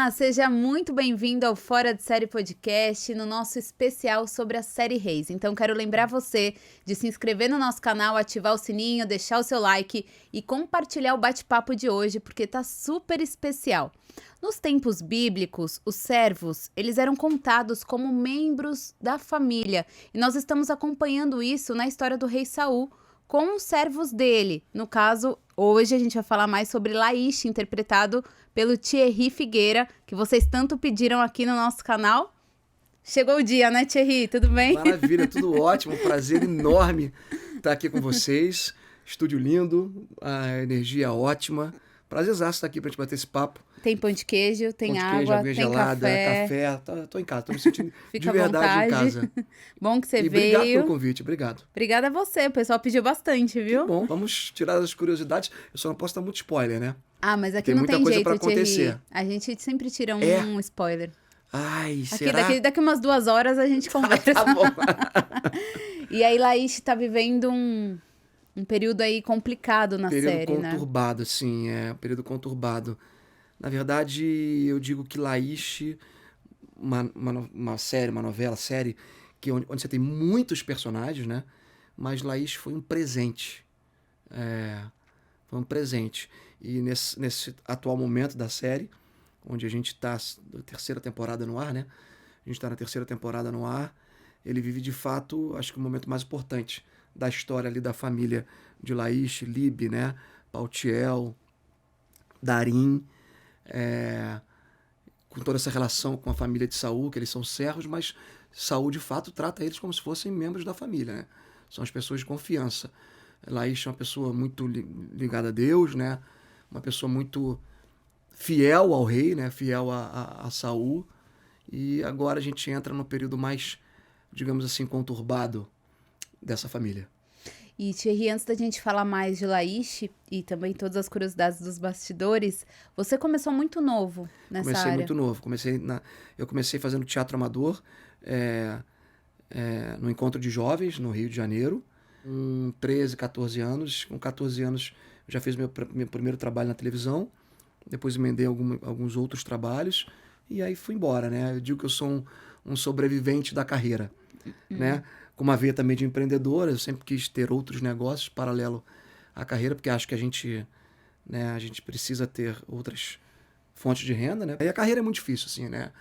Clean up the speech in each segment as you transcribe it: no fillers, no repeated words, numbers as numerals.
Olá, seja muito bem-vindo ao Fora de Série Podcast, no nosso especial sobre a série Reis. Então, quero lembrar você de se inscrever no nosso canal, ativar o sininho, deixar o seu like e compartilhar o bate-papo de hoje, porque tá super especial. Nos tempos bíblicos, os servos, eles eram contados como membros da família, e nós estamos acompanhando isso na história do rei Saul, com os servos dele. No caso, hoje a gente vai falar mais sobre Laish, interpretado pelo Thierry Figueira, que vocês tanto pediram aqui no nosso canal. Chegou o dia, né, Thierry? Tudo bem? Maravilha, tudo ótimo, prazer enorme estar aqui com vocês. Estúdio lindo, a energia ótima. Prazerzaço estar aqui para gente bater esse papo. Tem pão de queijo, tem Pão de água, queijo, aguinha tem gelada, café. Tô em casa, tô me sentindo Fica de verdade em casa. Bom que você E veio. obrigado pelo convite, obrigado. Obrigada a você, o pessoal pediu bastante, viu? Bom, vamos tirar as curiosidades. Eu só não posso dar muito spoiler, né? Ah, mas aqui Tem não muita tem coisa jeito, pra Thierry. acontecer. A gente sempre tira É? um spoiler. Ai, Aqui, será? daqui umas 2 horas a gente conversa. Tá bom. E aí, Laish tá vivendo um período aí complicado na Período série, né? conturbado, sim, um período conturbado. Na verdade, eu digo que Laish, uma série, uma novela, série, onde você tem muitos personagens, né? Mas Laish foi um presente. Foi um presente. E nesse atual momento da série, onde a gente está na terceira temporada no ar, né? A gente está na terceira temporada no ar. Ele vive, de fato, acho que o momento mais importante da história ali da família de Laish, Lib, né? Paltiel, Darim, com toda essa relação com a família de Saul, que eles são servos, mas Saul, de fato, trata eles como se fossem membros da família, né? São as pessoas de confiança. Laish é uma pessoa muito ligada a Deus, né? Uma pessoa muito fiel ao rei, né? Fiel a Saul. E agora a gente entra no período mais, digamos assim, conturbado dessa família. E, Thierry, antes da gente falar mais de Laish e também todas as curiosidades dos bastidores, você começou muito novo nessa área. Comecei muito novo. Eu comecei fazendo teatro amador no Encontro de Jovens, no Rio de Janeiro, com 13, 14 anos. Com 14 anos eu já fiz meu primeiro trabalho na televisão, depois emendei alguns outros trabalhos e aí fui embora, né? Eu digo que eu sou um sobrevivente da carreira, né? Com uma veia também de empreendedor, eu sempre quis ter outros negócios paralelo à carreira, porque acho que a gente precisa ter outras fontes de renda, né? E a carreira é muito difícil, assim, né?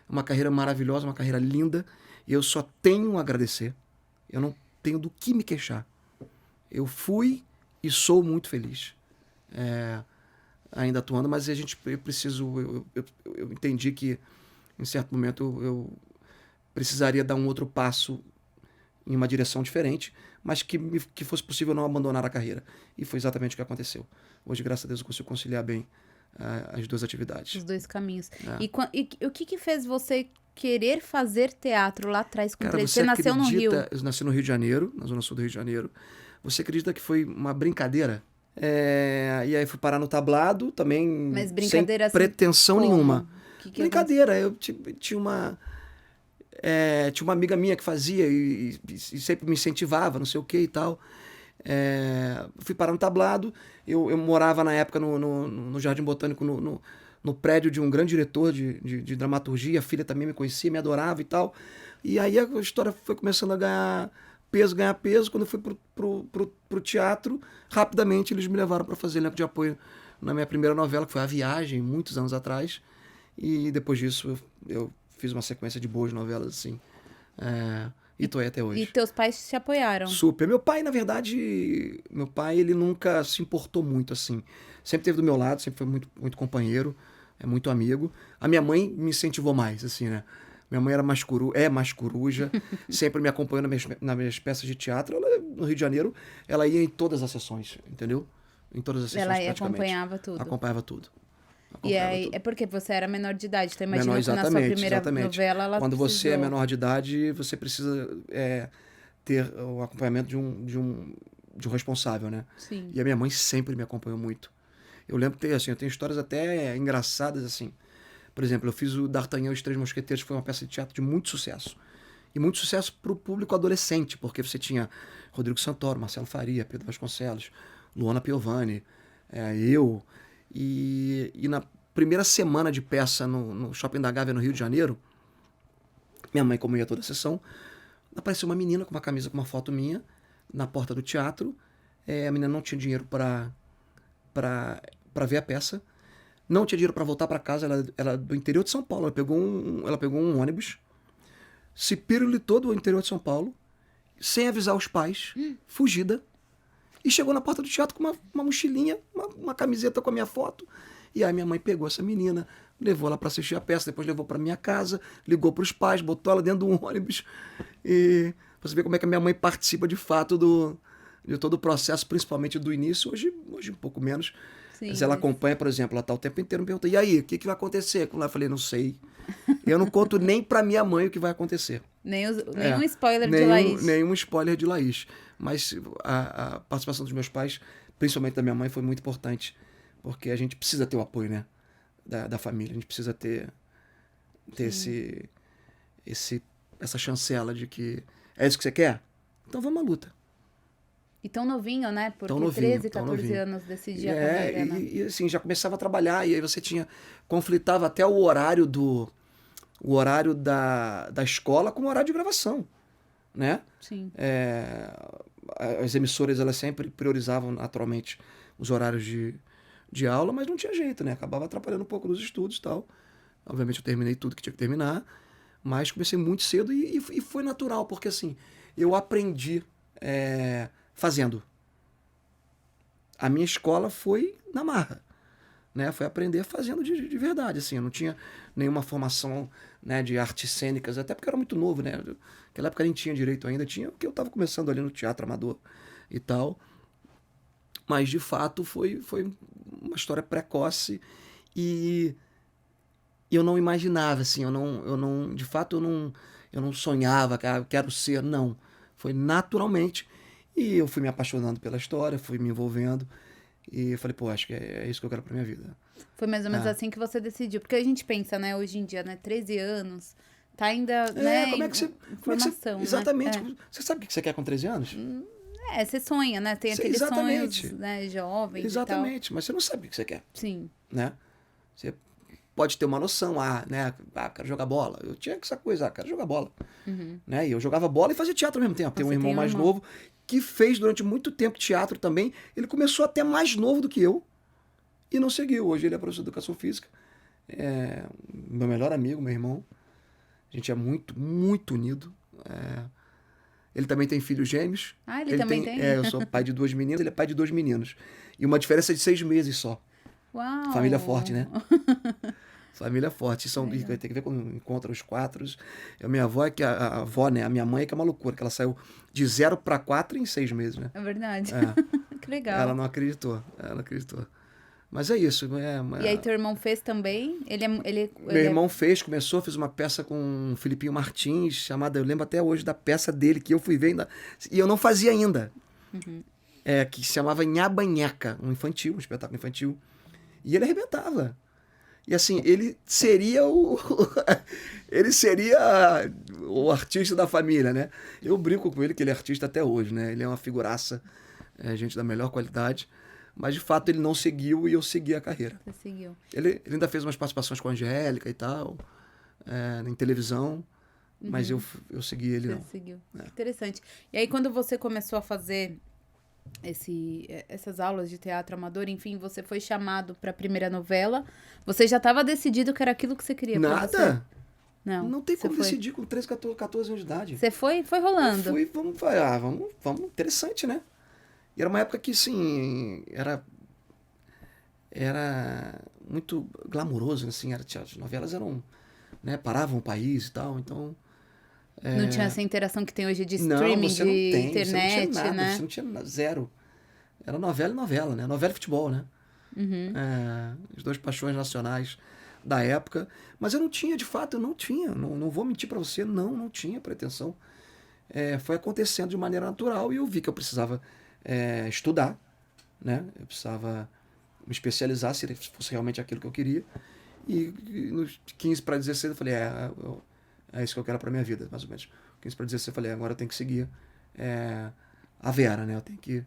É uma carreira maravilhosa, uma carreira linda, e eu só tenho a agradecer. Eu não tenho do que me queixar. Eu fui e sou muito feliz ainda atuando, mas eu entendi que em certo momento eu precisaria dar um outro passo em uma direção diferente, mas que fosse possível não abandonar a carreira. E foi exatamente o que aconteceu. Hoje, graças a Deus, eu consigo conciliar bem as duas atividades. Os dois caminhos. E o que fez você querer fazer teatro lá atrás com 13? Você nasceu no Rio? Eu nasci no Rio de Janeiro, na zona sul do Rio de Janeiro. Você acredita que foi uma brincadeira? E aí fui parar no tablado também, Mas brincadeira sem assim, pretensão como? nenhuma. Que Brincadeira, eu tinha uma amiga minha que fazia e sempre me incentivava, não sei o que e tal. Fui parar no tablado. Eu morava na época no Jardim Botânico, no prédio de um grande diretor de dramaturgia. A filha também me conhecia, me adorava e tal. E aí a história foi começando a ganhar peso. Quando eu fui pro teatro, rapidamente eles me levaram para fazer elenco de apoio na minha primeira novela, que foi A Viagem, muitos anos atrás. E depois disso eu fiz uma sequência de boas novelas, assim. E tô aí até hoje. E teus pais te apoiaram? Super. Meu pai, na verdade, ele nunca se importou muito, assim. Sempre esteve do meu lado, sempre foi muito, muito companheiro, muito amigo. A minha mãe me incentivou mais, assim, né? Minha mãe é mais coruja, sempre me acompanhou nas minhas peças de teatro. Ela, no Rio de Janeiro, ela ia em todas as sessões, entendeu? Em todas as sessões, Ela praticamente. acompanhava tudo? Acompanhava tudo. E aí, é porque você era menor de idade, então imagina Menor, que na sua primeira exatamente. novela ela Quando você é precisou... menor de idade, você precisa ter o acompanhamento de um responsável, né? Sim. E a minha mãe sempre me acompanhou muito. Eu lembro que eu tenho histórias até engraçadas, assim. Por exemplo, eu fiz o D'Artagnan e os Três Mosqueteiros, que foi uma peça de teatro de muito sucesso. E muito sucesso para o público adolescente, porque você tinha Rodrigo Santoro, Marcelo Faria, Pedro Vasconcelos, Luana Piovani, eu. E na primeira semana de peça no Shopping da Gávea, no Rio de Janeiro, minha mãe, como ia toda a sessão, apareceu uma menina com uma camisa com uma foto minha na porta do teatro. A menina não tinha dinheiro para ver a peça. Não tinha dinheiro para voltar para casa. Ela do interior de São Paulo. Ela pegou um ônibus, se pirulitou do interior de São Paulo, sem avisar os pais, fugida, e chegou na porta do teatro com uma mochilinha, uma camiseta com a minha foto. E aí minha mãe pegou essa menina, levou ela para assistir a peça, depois levou para minha casa, ligou para os pais, botou ela dentro do ônibus. E pra você ver como é que a minha mãe participa de fato de todo o processo, principalmente do início. Hoje um pouco menos. Sim, mas ela acompanha, por exemplo, ela tá o tempo inteiro me perguntando, e aí, o que vai acontecer? Quando eu falei, não sei. Eu não conto nem pra minha mãe o que vai acontecer. Nenhum spoiler de Laís. Nenhum spoiler de Laís. Mas a participação dos meus pais, principalmente da minha mãe, foi muito importante. Porque a gente precisa ter o apoio, né? Da família. A gente precisa ter essa chancela de que é isso que você quer? Então vamos à luta. E tão novinho, né? Porque Tão novinho, 13, 14 anos decidia a É, carreira, né? e assim, já começava a trabalhar, e aí você conflitava até o horário da escola com o horário de gravação, né? Sim. As emissoras, elas sempre priorizavam naturalmente os horários de aula, mas não tinha jeito, né? Acabava atrapalhando um pouco dos estudos e tal. Obviamente eu terminei tudo que tinha que terminar, mas comecei muito cedo e foi natural, porque assim, eu aprendi fazendo. A minha escola foi na marra, né? Foi aprender fazendo de verdade, assim. Eu não tinha nenhuma formação, né, de artes cênicas, até porque eu era muito novo, né? Naquela época nem tinha direito ainda, tinha porque eu estava começando ali no teatro amador e tal. Mas, de fato, foi uma história precoce e eu não imaginava, assim, de fato, eu não sonhava, quero ser, não. Foi naturalmente. E eu fui me apaixonando pela história, fui me envolvendo e eu falei, pô, acho que é isso que eu quero pra minha vida. Foi mais ou menos assim que você decidiu. Porque a gente pensa, né, hoje em dia, né, 13 anos, tá ainda, né, como é que você... formação, exatamente. né? Você sabe o que você quer com 13 anos? Você sonha, né? Tem aqueles exatamente. sonhos, né, jovens Exatamente, e tal. mas você não sabe o que você quer, Sim. né? Você pode ter uma noção, né? Quero jogar bola. Eu tinha essa coisa, quero jogar bola. Né? E eu jogava bola e fazia teatro ao mesmo tempo. Tem um irmão mais novo que fez durante muito tempo teatro também. Ele começou até mais novo do que eu e não seguiu. Hoje ele é professor de educação física. Meu melhor amigo, meu irmão. A gente é muito, muito unido. Ele também tem filhos gêmeos. Ah, ele também tem? Eu sou pai de 2 meninas, ele é pai de 2 meninos. E uma diferença de 6 meses só. Uau! Família forte, né? Família forte. Tem que ver quando encontra os 4. A minha avó a avó, né? A minha mãe que é uma loucura, que ela saiu de 0 para 4 em 6 meses, né? É verdade. Que legal. Ela não acreditou. Mas é isso. E aí teu irmão fez também? Meu irmão fez uma peça com o Filipinho Martins, chamada, eu lembro até hoje da peça dele, que eu fui ver ainda, e eu não fazia ainda. Que se chamava Nhabanheca, um espetáculo infantil. E ele arrebentava. E assim, ele seria o artista da família, né? Eu brinco com ele que ele é artista até hoje, né? Ele é uma figuraça, gente da melhor qualidade. Mas, de fato, ele não seguiu e eu segui a carreira. Você seguiu. Ele ainda fez umas participações com a Angélica e tal, em televisão, mas eu segui ele, não. Você seguiu. Interessante. E aí, quando você começou a fazer essas aulas de teatro amador, enfim, você foi chamado para a primeira novela, você já estava decidido que era aquilo que você queria pra você? Nada! Não tem como decidir com 13, 14 anos de idade. Você foi rolando? Vamos, interessante, né? E era uma época que, assim, era muito glamuroso, assim, as novelas eram, né, paravam o país e tal, então... Não tinha essa interação que tem hoje de streaming, internet, você não tinha nada, né? Você não tinha zero. Era novela e novela, né? Novela e futebol, né? As 2 paixões nacionais da época. Mas eu não tinha, de fato, eu não tinha. Não vou mentir pra você, não tinha pretensão. Foi acontecendo de maneira natural e eu vi que eu precisava estudar, né? Eu precisava me especializar se fosse realmente aquilo que eu queria. E nos 15 para 16 eu falei, é isso que eu quero pra minha vida, mais ou menos. 15 para 16 eu falei, agora eu tenho que seguir a Vera, né? Eu tenho que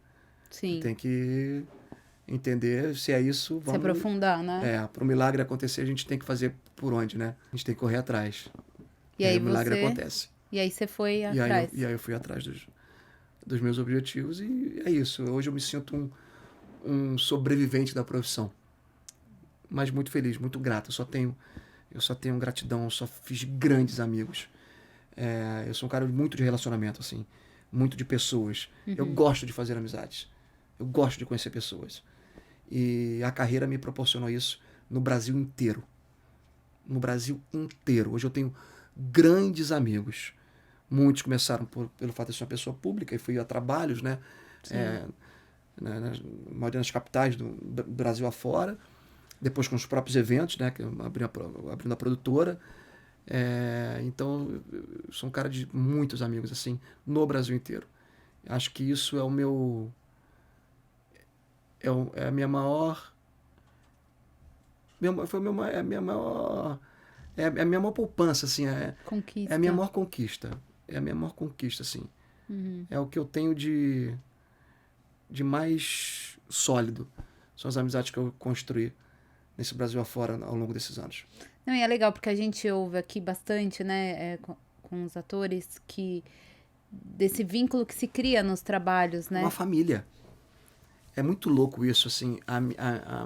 entender se é isso, Se vamos... aprofundar, né? Para o milagre acontecer, a gente tem que fazer por onde, né? A gente tem que correr atrás. E aí o milagre você... acontece. E aí você foi E aí, atrás. eu fui atrás dos meus objetivos e é isso. Hoje eu me sinto um sobrevivente da profissão. Mas muito feliz, muito grato. Eu só tenho gratidão, eu só fiz grandes amigos. Eu sou um cara muito de relacionamento, assim. Muito de pessoas. Eu gosto de fazer amizades. Eu gosto de conhecer pessoas. E a carreira me proporcionou isso no Brasil inteiro. No Brasil inteiro. Hoje eu tenho grandes amigos. Muitos começaram pelo fato de ser uma pessoa pública e fui a trabalhos, né? Na maioria das capitais do Brasil afora. Depois com os próprios eventos, né? Que eu abrindo a produtora. Então, eu sou um cara de muitos amigos, assim, no Brasil inteiro. Acho que isso é o meu... É a minha maior... É a minha maior... É a minha maior poupança, assim. Conquista. É a minha maior conquista. É a minha maior conquista, assim. É o que eu tenho de mais sólido. São as amizades que eu construí nesse Brasil afora ao longo desses anos. Não, e é legal porque a gente ouve aqui bastante, né, com os atores, desse vínculo que se cria nos trabalhos, né? Uma família. É muito louco isso, assim.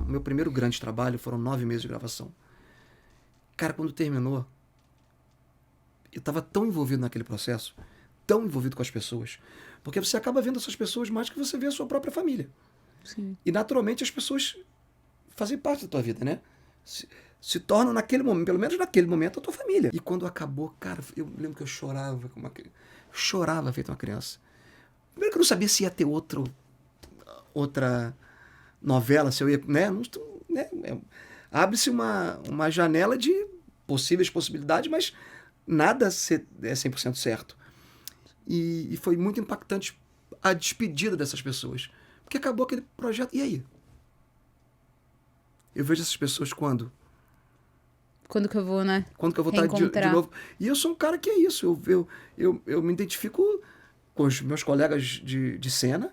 O meu primeiro grande trabalho foram 9 meses de gravação. Cara, quando terminou, eu estava tão envolvido naquele processo, tão envolvido com as pessoas, porque você acaba vendo essas pessoas mais que você vê a sua própria família. Sim. E naturalmente as pessoas fazem parte da tua vida, né? Se tornam naquele momento, pelo menos naquele momento, a tua família. E quando acabou, cara, eu lembro que eu chorava como chorava feito uma criança. Primeiro que eu não sabia se ia ter outra novela, se eu ia, né? Abre-se uma janela de possíveis possibilidades, mas nada é 100% certo. E foi muito impactante a despedida dessas pessoas. Porque acabou aquele projeto. E aí? Eu vejo essas pessoas quando? Quando que eu vou, né? Quando que eu vou estar de novo? E eu sou um cara que é isso. Eu me identifico com os meus colegas de cena,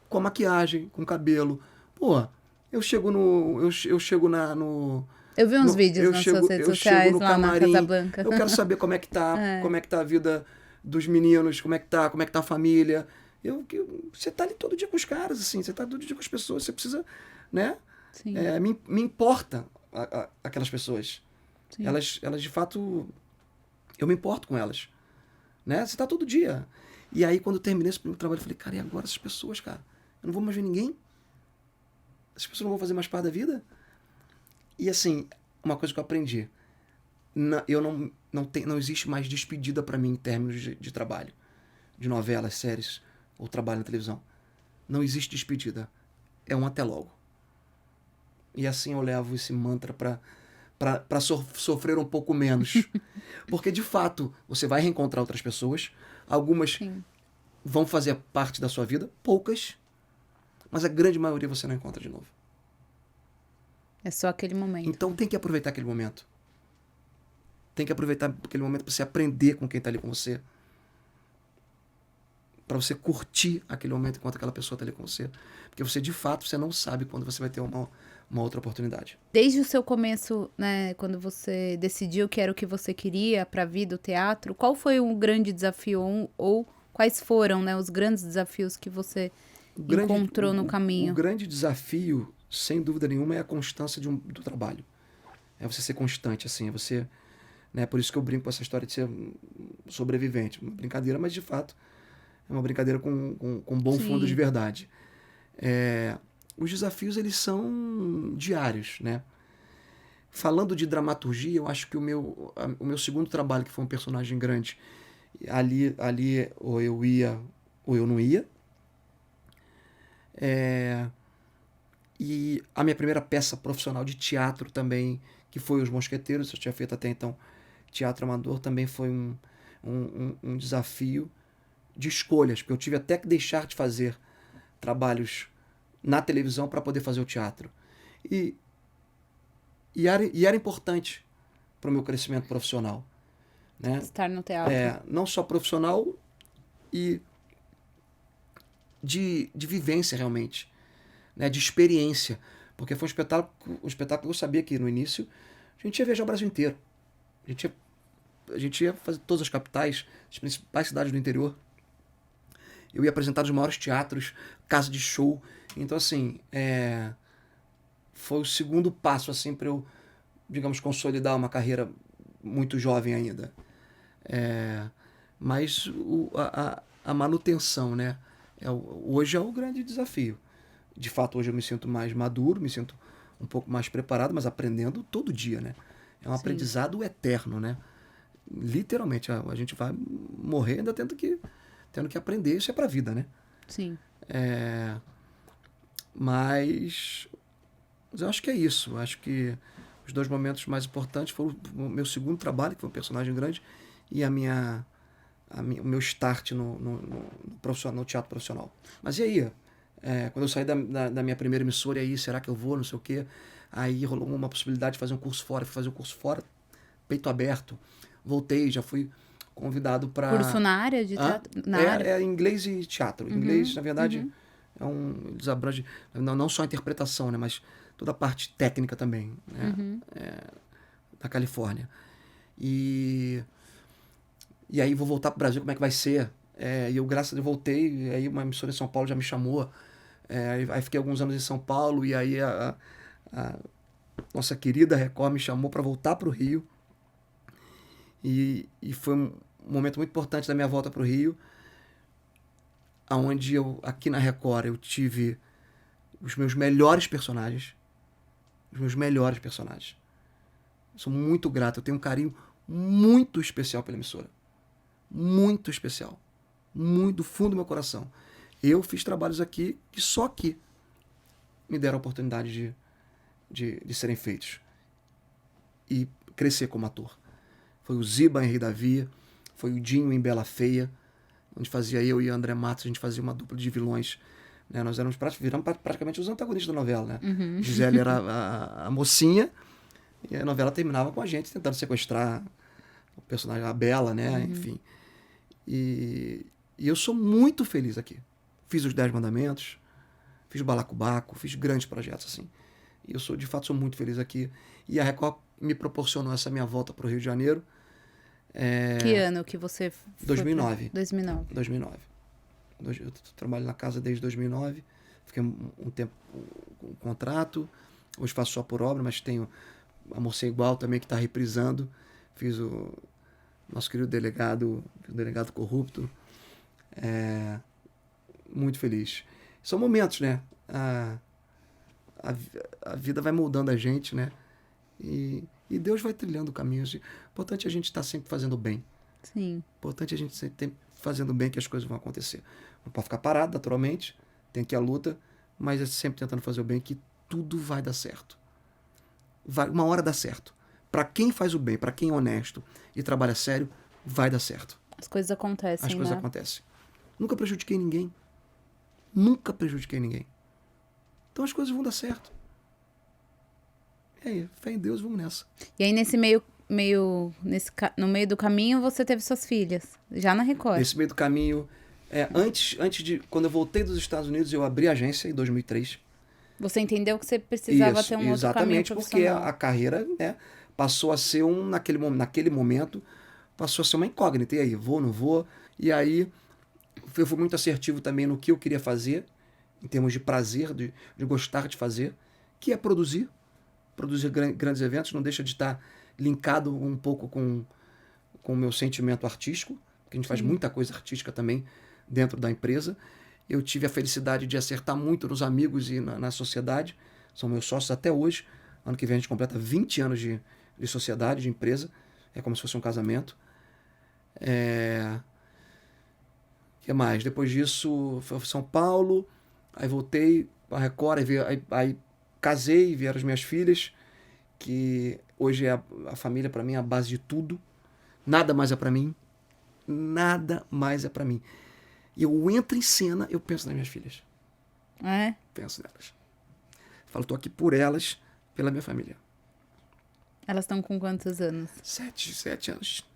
com a maquiagem, com o cabelo. Pô, eu chego no... Eu chego no... Eu vi uns vídeos nas suas redes sociais lá na Casablanca. Eu quero saber como é que tá, como é que tá a vida dos meninos, como é que tá a família. Você tá ali todo dia com os caras, assim, você tá todo dia com as pessoas, você precisa, né? Sim. Me importa aquelas pessoas. Sim. Elas de fato, eu me importo com elas, né? Você tá todo dia. E aí quando eu terminei esse primeiro trabalho, eu falei, cara, e agora essas pessoas, cara? Eu não vou mais ver ninguém? Essas pessoas não vão fazer mais parte da vida? E assim, uma coisa que eu aprendi, não existe mais despedida para mim em termos de trabalho, de novelas, séries ou trabalho na televisão. Não existe despedida. É um até logo. E assim eu levo esse mantra para sofrer um pouco menos. Porque, de fato, você vai reencontrar outras pessoas. Algumas vão fazer parte da sua vida, poucas. Mas a grande maioria você não encontra de novo. É só aquele momento. Então tem que aproveitar aquele momento. Tem que aproveitar aquele momento para você aprender com quem está ali com você. Para você curtir aquele momento enquanto aquela pessoa está ali com você. Porque você, de fato, você não sabe quando você vai ter uma outra oportunidade. Desde o seu começo, né, quando você decidiu que era o que você queria para a vida, o teatro, qual foi um grande desafio ou quais foram, né, os grandes desafios que você encontrou no caminho? O grande desafio, sem dúvida nenhuma, é a constância do trabalho. É você ser constante, assim, é você... Né, por isso que eu brinco com essa história de ser sobrevivente. Uma brincadeira, mas de fato é uma brincadeira com bom fundo de verdade. Os desafios, eles são diários, né? Falando de dramaturgia, eu acho que o meu segundo trabalho, que foi um personagem grande, ali ou eu ia ou eu não ia. E a minha primeira peça profissional de teatro também, que foi Os Mosqueteiros, eu tinha feito até então teatro amador, também foi um desafio de escolhas, porque eu tive até que deixar de fazer trabalhos na televisão para poder fazer o teatro. E era importante para o meu crescimento profissional. Né? Estar no teatro. Não só profissional e de vivência, realmente. né, de experiência. Porque foi um espetáculo que eu sabia que no início a gente ia viajar o Brasil inteiro. A gente ia fazer todas as capitais, as principais cidades do interior. Eu ia apresentar os maiores teatros, casa de show. Então, assim, foi o segundo passo, assim, para eu, digamos, consolidar uma carreira muito jovem ainda. Mas a manutenção, né? Hoje é o grande desafio. De fato, hoje eu me sinto mais maduro, me sinto um pouco mais preparado, mas aprendendo todo dia, né? É um aprendizado eterno, né? Literalmente, a gente vai morrer ainda tendo que aprender. Isso é pra vida, né? Sim. Mas eu acho que é isso. Eu acho que os 2 momentos mais importantes foram o meu segundo trabalho, que foi um personagem grande, e o meu start no teatro profissional. Mas e aí? Quando eu saí da minha primeira emissora, e aí, será que eu vou, não sei o quê? Aí rolou uma possibilidade de fazer um curso fora. Fui fazer um curso fora, peito aberto. Voltei, já fui convidado para... Curso na área de teatro? É inglês e teatro. Inglês, na verdade, eles abrangem não só a interpretação, né, mas toda a parte técnica também, né, da Califórnia. E aí vou voltar para o Brasil, como é que vai ser? E eu, graças a Deus, voltei, aí uma emissora em São Paulo já me chamou. Aí fiquei alguns anos em São Paulo, e aí a nossa querida Record me chamou para voltar para o Rio. E foi um momento muito importante da minha volta para o Rio, onde aqui na Record, eu tive os meus melhores personagens. Sou muito grato, eu tenho um carinho muito especial pela emissora. Muito especial. Muito do fundo do meu coração. Eu fiz trabalhos aqui que só aqui me deram a oportunidade de serem feitos. E crescer como ator. Foi o Ziba em Rei Davi, foi o Dinho em Bela Feia, onde fazia eu e André Matos, a gente fazia uma dupla de vilões. Né? Nós viramos praticamente os antagonistas da novela. Né? Gisele era a mocinha, e a novela terminava com a gente tentando sequestrar o personagem, a Bela, né? Enfim. E eu sou muito feliz aqui. Fiz os 10 Mandamentos, fiz o Balacobaco, fiz grandes projetos assim. E eu de fato sou muito feliz aqui. E a Record me proporcionou essa minha volta para o Rio de Janeiro. Que ano que você foi? 2009. 2009. Eu trabalho na casa desde 2009. Fiquei um tempo com contrato. Hoje faço só por obra, mas tenho Amor Sem Igual também, que está reprisando. Fiz o nosso querido delegado, o delegado corrupto. Muito feliz. São momentos, né? A vida vai moldando a gente, né? E Deus vai trilhando caminhos. Importante a gente estar sempre fazendo bem. Sim. Importante a gente sempre fazendo bem, que as coisas vão acontecer. Não pode ficar parado, naturalmente. Tem que ir à luta. Mas é sempre tentando fazer o bem, que tudo vai dar certo. Uma hora dá certo. Para quem faz o bem, para quem é honesto e trabalha sério, vai dar certo. As coisas acontecem, As coisas acontecem. Nunca prejudiquei ninguém. Então as coisas vão dar certo. E aí, fé em Deus, vamos nessa. E aí, no meio do caminho, você teve suas filhas, já na Record. Nesse meio do caminho, antes de... Quando eu voltei dos Estados Unidos, eu abri a agência em 2003. Você entendeu que você precisava ter um outro caminho profissional. Exatamente, porque a carreira, né, passou a ser naquele momento, passou a ser uma incógnita. E aí, vou, não vou? E aí, eu fui muito assertivo também no que eu queria fazer, em termos de prazer, de gostar de fazer, que é produzir grandes eventos, não deixa de estar linkado um pouco com o meu sentimento artístico, porque a gente faz muita coisa artística também dentro da empresa. Eu tive a felicidade de acertar muito nos amigos e na sociedade, são meus sócios até hoje. Ano que vem a gente completa 20 anos de sociedade, de empresa, é como se fosse um casamento. O que mais? Depois disso, foi São Paulo, aí voltei para a Record, aí casei, vieram as minhas filhas, que hoje a família para mim é a base de tudo. Nada mais é para mim. E eu entro em cena, eu penso nas minhas filhas. Penso nelas. Falo, tô aqui por elas, pela minha família. Elas estão com quantos anos? 7 anos.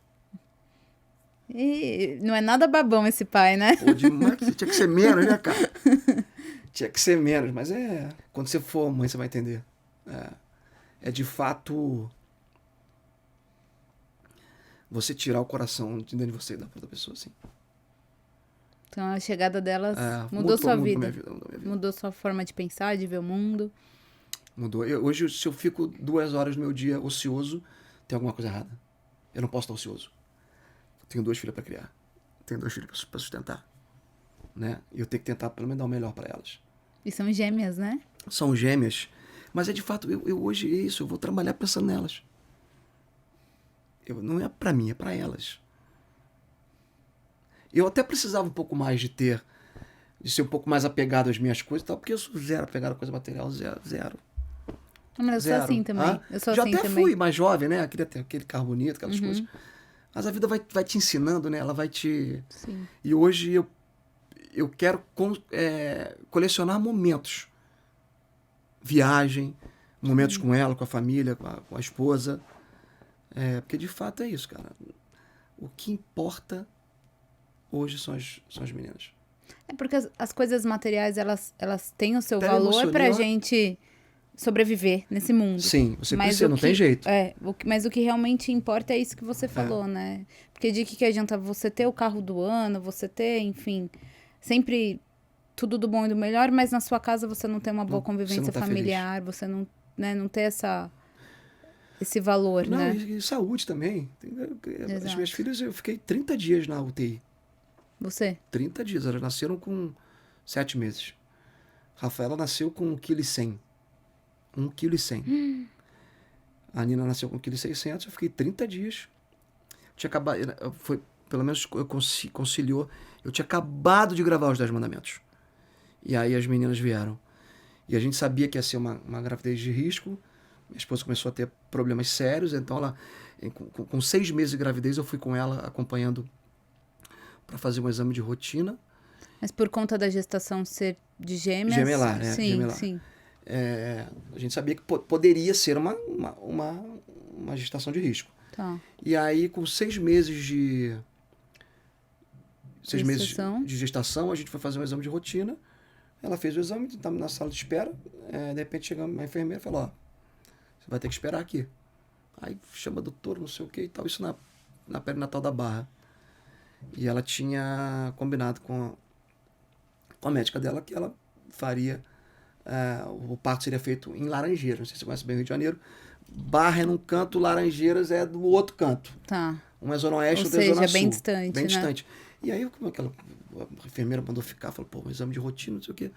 E não é nada babão esse pai, né? Pô, demais, tinha que ser menos, né, cara? Tinha que ser menos, mas quando você for mãe, você vai entender. É de fato você tirar o coração de dentro de você e dar pra outra pessoa, assim. Então a chegada delas mudou sua vida. Mudou minha vida. Mudou sua forma de pensar, de ver o mundo. Mudou. Hoje, se eu fico 2 horas do meu dia ocioso, tem alguma coisa errada. Eu não posso estar ocioso. Eu tenho 2 filhas para criar. Tenho 2 filhas para sustentar. Né? E eu tenho que tentar pelo menos dar o melhor para elas. E são gêmeas, né? São gêmeas. Mas é de fato, eu hoje é isso. Eu vou trabalhar pensando nelas. Não é para mim, é para elas. Eu até precisava um pouco mais de ser um pouco mais apegado às minhas coisas e tal, porque eu sou zero apegado à coisa material, zero. Mas eu Zero. sou assim também. Eu sou Já assim até também. fui mais jovem, né? Queria ter aquele carro bonito, aquelas coisas. Mas a vida vai te ensinando, né? Ela vai te... Sim. E hoje eu quero colecionar momentos. Viagem, momentos com ela, com a família, com a esposa. Porque de fato é isso, cara. O que importa hoje são as meninas. É porque as coisas materiais, elas têm o seu Até valor emocionei, pra ó. gente sobreviver nesse mundo. Sim, você Mas precisa, não tem jeito. Mas o que realmente importa é isso que você falou, né? Porque de que adianta você ter o carro do ano, você ter, enfim, sempre tudo do bom e do melhor, mas na sua casa você não tem uma boa convivência você não tá familiar, você não, né, não ter esse valor, Não, né? e saúde também. As Exato. minhas filhas, eu fiquei 30 dias na UTI. Você? 30 dias. Elas nasceram com 7 meses. Rafaela nasceu com 1,1 kg. 1,1 kg. A Nina nasceu com 1,6 kg. Eu fiquei 30 dias. Tinha acabado... Pelo menos eu conciliou. Eu tinha acabado de gravar os 10 mandamentos. E aí as meninas vieram. E a gente sabia que ia ser uma gravidez de risco. Minha esposa começou a ter problemas sérios. Então, ela, com 6 meses de gravidez, eu fui com ela acompanhando para fazer um exame de rotina. Mas por conta da gestação ser de gêmeas? Gemelar, né? Sim, Gemelar. sim. A gente sabia que poderia ser uma gestação de risco. Tá. E aí, com 6 meses de... 6 meses de gestação, a gente foi fazer um exame de rotina. Ela fez o exame, estava na sala de espera. De repente, chegou uma enfermeira e falou, você vai ter que esperar aqui. Aí chama a doutora, não sei o que e tal. Isso na perinatal da Barra. E ela tinha combinado com a médica dela que ela faria... o parto seria feito em Laranjeiras. Não sei se você conhece bem o Rio de Janeiro. Barra é num canto, Laranjeiras é do outro canto. Tá. Um é zona oeste, outro é seja, zona sul. bem distante, Bem né? distante. E aí, como a enfermeira mandou ficar, falou, um exame de rotina, não sei o quê.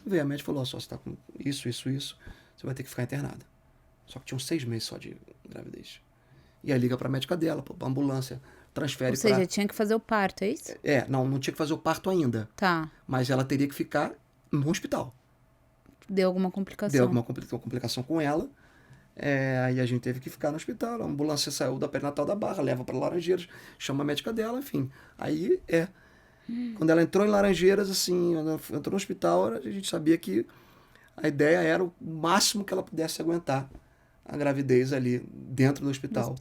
Veio a médica e falou, você tá com isso, você vai ter que ficar internada. Só que tinham 6 meses só de gravidez. E aí liga pra médica dela, pra ambulância, transfere pra... Ou seja, tinha que fazer o parto, é isso? Não tinha que fazer o parto ainda. Tá. Mas ela teria que ficar no hospital. Deu alguma complicação. Deu alguma complicação com ela. Aí a gente teve que ficar no hospital. A ambulância saiu da perinatal da Barra, leva para Laranjeiras, chama a médica dela, enfim. Aí quando ela entrou em Laranjeiras, assim, quando ela entrou no hospital, a gente sabia que a ideia era o máximo que ela pudesse aguentar a gravidez ali dentro do hospital.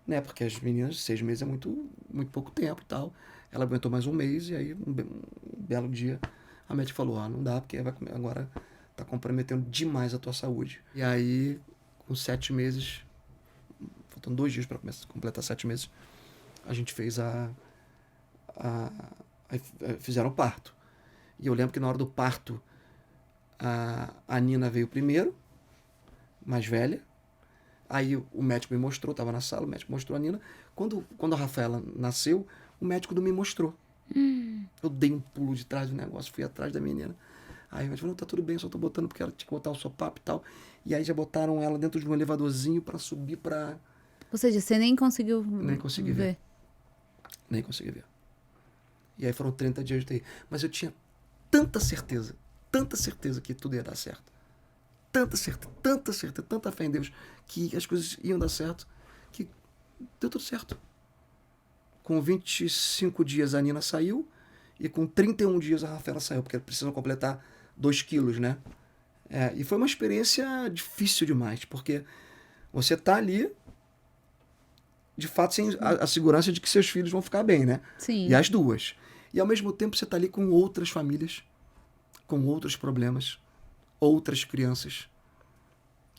Né? Porque as meninas, 6 meses é muito, muito pouco tempo e tal. Ela aguentou mais um mês e aí um belo dia a médica falou, não dá, porque agora tá comprometendo demais a tua saúde. E aí, com 7 meses, faltando 2 dias para completar 7 meses, a gente fez fizeram o parto. E eu lembro que na hora do parto, a Nina veio primeiro, mais velha. Aí o médico me mostrou, estava na sala, o médico mostrou a Nina. Quando a Rafaela nasceu, o médico não me mostrou. Eu dei um pulo de trás do negócio, fui atrás da menina. Aí o médico falou, tá tudo bem, só tô botando porque ela tinha que botar o sopapo e tal. E aí já botaram ela dentro de um elevadorzinho para subir para... Ou seja, você nem conseguiu Nem consegui ver. Nem consegui ver. E aí foram 30 dias de UTI. Mas eu tinha tanta certeza que tudo ia dar certo. Tanta certeza, tanta fé em Deus que as coisas iam dar certo, que deu tudo certo. Com 25 dias a Nina saiu e com 31 dias a Rafaela saiu, porque precisam completar 2 quilos, né? E foi uma experiência difícil demais, porque você tá ali, de fato, sem a segurança de que seus filhos vão ficar bem, né? Sim. E as duas. E ao mesmo tempo você tá ali com outras famílias com outros problemas, outras crianças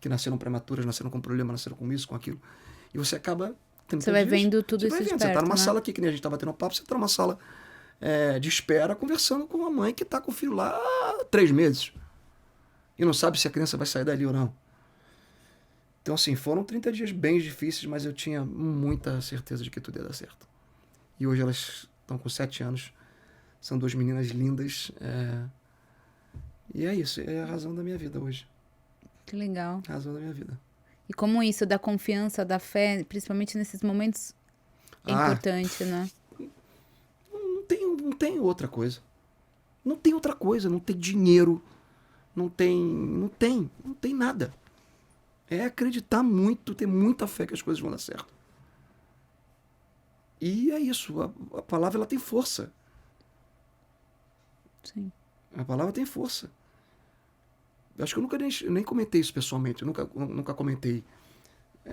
que nasceram prematuras, nasceram com problema, nasceram com isso, com aquilo. E você acaba... Você vai vendo tudo isso de perto, Você está numa né? sala aqui, que nem a gente estava tendo um papo, você está numa sala de espera, conversando com uma mãe que está com o filho lá há 3 meses. E não sabe se a criança vai sair dali ou não. Então, assim, foram 30 dias bem difíceis, mas eu tinha muita certeza de que tudo ia dar certo. E hoje elas estão com 7 anos, são 2 meninas lindas. E é isso, é a razão da minha vida hoje. Que legal. A razão da minha vida. E como isso da confiança, da fé, principalmente nesses momentos, é importante, né? Não tem outra coisa. Não tem outra coisa, não tem dinheiro, não tem nada. É acreditar muito, ter muita fé que as coisas vão dar certo. E é isso, a palavra ela tem força. Sim. A palavra tem força. Eu acho que eu nem comentei isso pessoalmente, eu nunca comentei,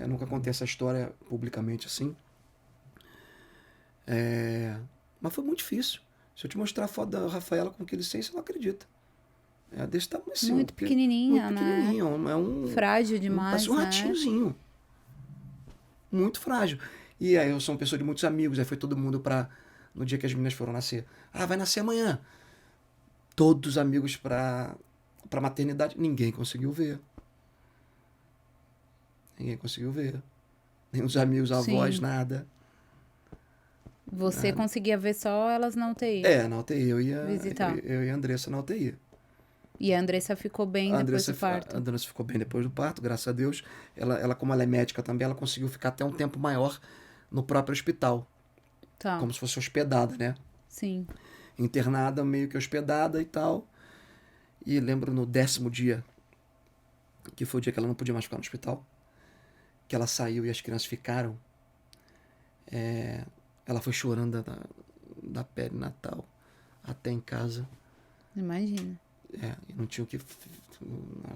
nunca contei essa história publicamente assim. Mas foi muito difícil. Se eu te mostrar a foto da Rafaela com aquele senso, você não acredita. É desse tamanho assim. Muito pequenininha, muito pequenininho, né? É um... Frágil demais, parece um ratinhozinho. Muito frágil. E aí eu sou uma pessoa de muitos amigos, aí foi todo mundo no dia que as meninas foram nascer. Vai nascer amanhã. Todos os amigos pra maternidade. Ninguém conseguiu ver. Nem os amigos, avós, Sim. nada. Você conseguia ver só elas na UTI. Na UTI. Eu visitar. Eu e a Andressa na UTI. E a Andressa ficou bem depois do parto. A Andressa ficou bem depois do parto, graças a Deus. Ela, como ela é médica também, ela conseguiu ficar até um tempo maior no próprio hospital. Tá. Como se fosse hospedada, né? Sim. Internada, meio que hospedada e tal. E lembro no 10º dia, que foi o dia que ela não podia mais ficar no hospital, que ela saiu e as crianças ficaram. Ela foi chorando da pele natal até em casa. Imagina. E não tinha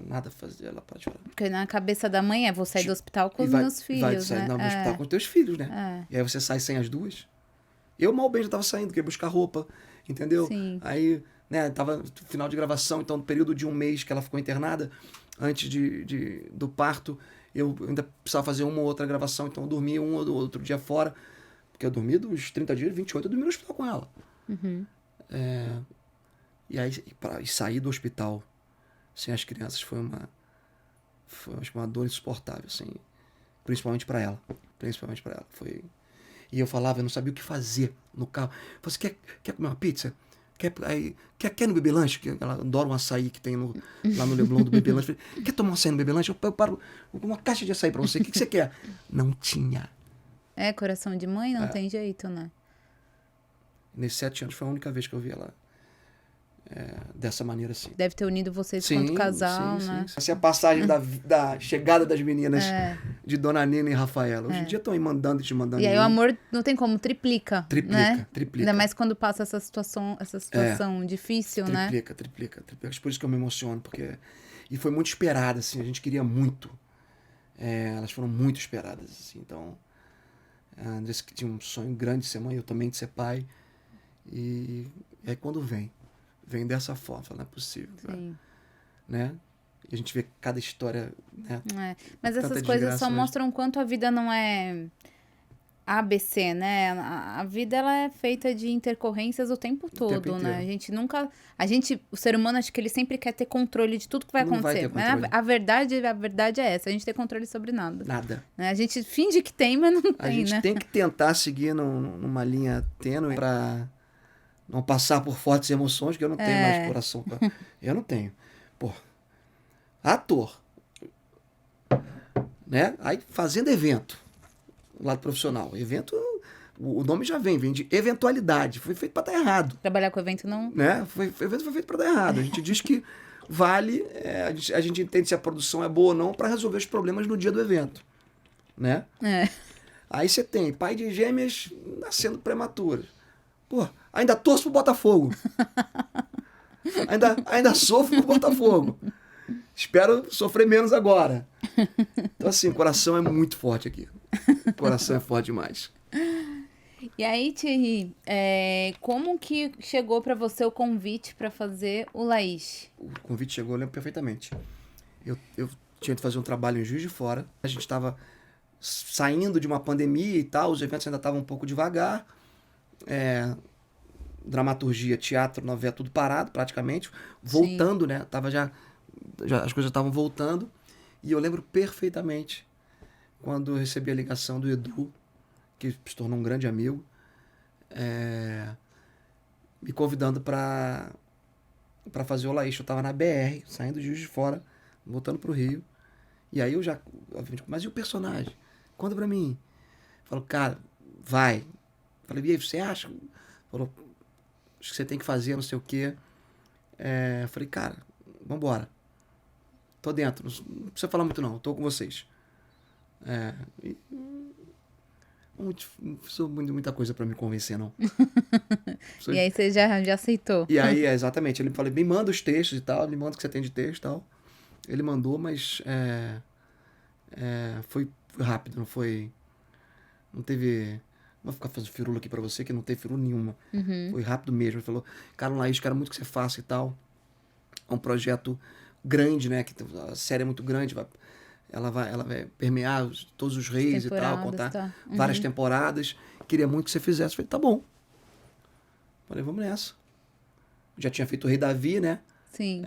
nada a fazer, ela pode chorar. Porque na cabeça da mãe vou sair do hospital com os meus filhos, vai sair né? do hospital com os teus filhos, né? E aí você sai sem as duas. Eu mal bem já tava saindo, queria buscar roupa, entendeu? Sim. Aí, né, tava no final de gravação, então no período de 1 mês que ela ficou internada, antes do parto, eu ainda precisava fazer uma ou outra gravação, então eu dormia um ou outro dia fora, porque eu dormi dos 30 dias, 28, eu dormi no hospital com ela. Uhum. E aí, sair do hospital sem as crianças foi acho que uma dor insuportável, assim, principalmente para ela. Foi... E eu falava, eu não sabia o que fazer no carro. Eu falei, você quer comer uma pizza? Quer no Bebê Lanche? Que ela adora um açaí que tem lá no Leblon do Bebê Lanche. Eu falei, quer tomar um açaí no Bebê Lanche? Eu paro uma caixa de açaí para você. O que você quer? Não tinha. Coração de mãe não tem jeito, né? Nesses 7 anos foi a única vez que eu vi ela dessa maneira assim. Deve ter unido vocês quanto casal, né? Essa é a passagem da chegada das meninas de Dona Nina e Rafaela. Hoje em dia estão aí mandando e te mandando. E aí o amor não tem como, triplica, né? Triplica. Ainda mais quando passa essa situação difícil, né? Triplica. Por isso que eu me emociono, porque... E foi muito esperada, assim, a gente queria muito. Elas foram muito esperadas, assim, então... A Andressa que tinha um sonho grande de ser mãe, eu também de ser pai. E aí quando vem dessa forma, não é possível, né? E a gente vê cada história, né? Mas essas coisas só mostram quanto a vida não é ABC, né? A vida ela é feita de intercorrências o tempo todo, né? A gente, o ser humano, acho que ele sempre quer ter controle de tudo que vai acontecer. Mas a verdade é essa, a gente tem controle sobre nada. Nada. Né? A gente finge que tem, mas não tem, né? A gente tem que tentar seguir numa linha tênue pra não passar por fortes emoções, que eu não tenho mais coração. Eu não tenho. Pô, ator, né? Aí fazendo evento, lado profissional. Evento, o nome já vem de eventualidade. Foi feito para dar errado. Trabalhar com evento não... Né? O evento foi feito para dar errado. A gente diz que vale, a gente entende se a produção é boa ou não para resolver os problemas no dia do evento. Né? Aí você tem pai de gêmeas nascendo prematuras. Pô, ainda torço pro Botafogo. ainda sofro pro Botafogo. Espero sofrer menos agora. Então, assim, o coração é muito forte aqui. O coração é forte demais. E aí, Thierry, como que chegou para você o convite para fazer o Laís? O convite chegou, eu lembro perfeitamente. Eu tinha que fazer um trabalho em Juiz de Fora. A gente estava saindo de uma pandemia e tal, os eventos ainda estavam um pouco devagar. Dramaturgia, teatro, novela, tudo parado praticamente. Sim. Voltando, né? Tava já as coisas estavam voltando. E eu lembro perfeitamente quando eu recebi a ligação do Edu, que se tornou um grande amigo, me convidando para fazer o Laís. Eu tava na BR, saindo de Juiz de Fora, voltando pro Rio. E aí eu já, obviamente, mas e o personagem? Conta pra mim. Falou, cara, vai. Falei, e aí, você acha? Falou, acho que você tem que fazer, não sei o quê. Falei, cara, vambora. Tô dentro, não precisa falar muito não, tô com vocês. E não precisou muita coisa pra me convencer, não. E aí você já aceitou. E aí, exatamente, ele falou, me manda os textos e tal, me manda o que você tem de texto e tal. Ele mandou, mas foi rápido, não foi... Não teve... Não vou ficar fazendo firula aqui pra você, que não teve firula nenhuma. Foi rápido mesmo. Ele falou, cara, Laís, quero muito que você faça e tal. É um projeto grande, né? Que a série é muito grande, ela vai permear todos os reis e tal, contar Tá. várias temporadas. Queria muito que você fizesse. Falei, tá bom. Falei, vamos nessa. Já tinha feito o Rei Davi, né? Sim.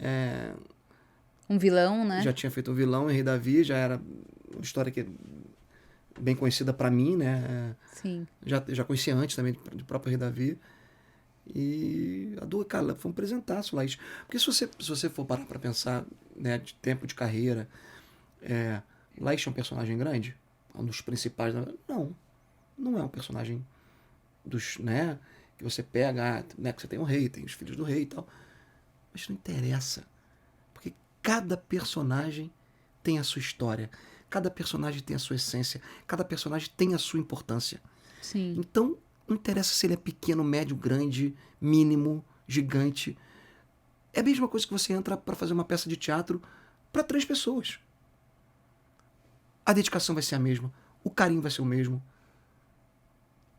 Um vilão, né? Já tinha feito o vilão em Rei Davi, já era uma história que é bem conhecida pra mim, né? Sim. Já conhecia antes também do próprio Rei Davi. E a do, cara, foi um presentaço, Laís. Porque se você for parar pra pensar, né, de tempo de carreira, Laís é um personagem grande? Um dos principais. Não é um personagem dos, né, que você pega, né, que você tem um rei, tem os filhos do rei e tal. Mas não interessa. Porque cada personagem tem a sua história. Cada personagem tem a sua essência. Cada personagem tem a sua importância. Sim. Então, não interessa se ele é pequeno, médio, grande, mínimo, gigante. É a mesma coisa que você entra para fazer uma peça de teatro para 3 pessoas. A dedicação vai ser a mesma. O carinho vai ser o mesmo.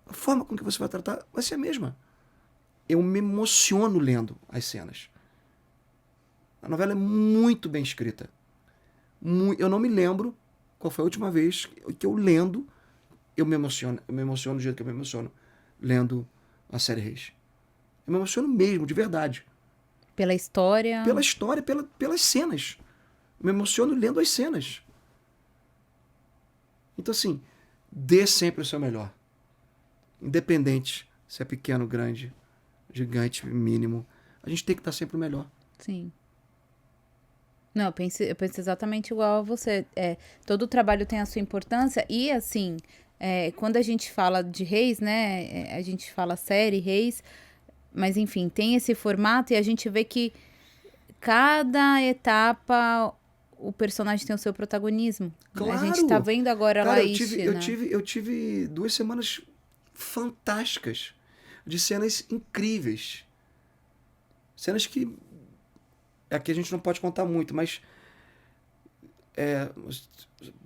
A forma com que você vai tratar vai ser a mesma. Eu me emociono lendo as cenas. A novela é muito bem escrita. Eu não me lembro qual foi a última vez que eu lendo eu me emociono do jeito que eu me emociono lendo a série Reis. Eu me emociono mesmo, de verdade. Pela história. Pela história, pelas cenas. Eu me emociono lendo as cenas. Então, assim, dê sempre o seu melhor. Independente se é pequeno, grande, gigante, mínimo. A gente tem que dar sempre o melhor. Sim. Não, eu penso exatamente igual a você. Todo o trabalho tem a sua importância e, assim, quando a gente fala de Reis, né, a gente fala série, Reis, mas, enfim, tem esse formato e a gente vê que cada etapa o personagem tem o seu protagonismo. Claro! A gente tá vendo agora a Cara, Laís, eu tive 2 semanas fantásticas de cenas incríveis. Cenas que aqui a gente não pode contar muito, mas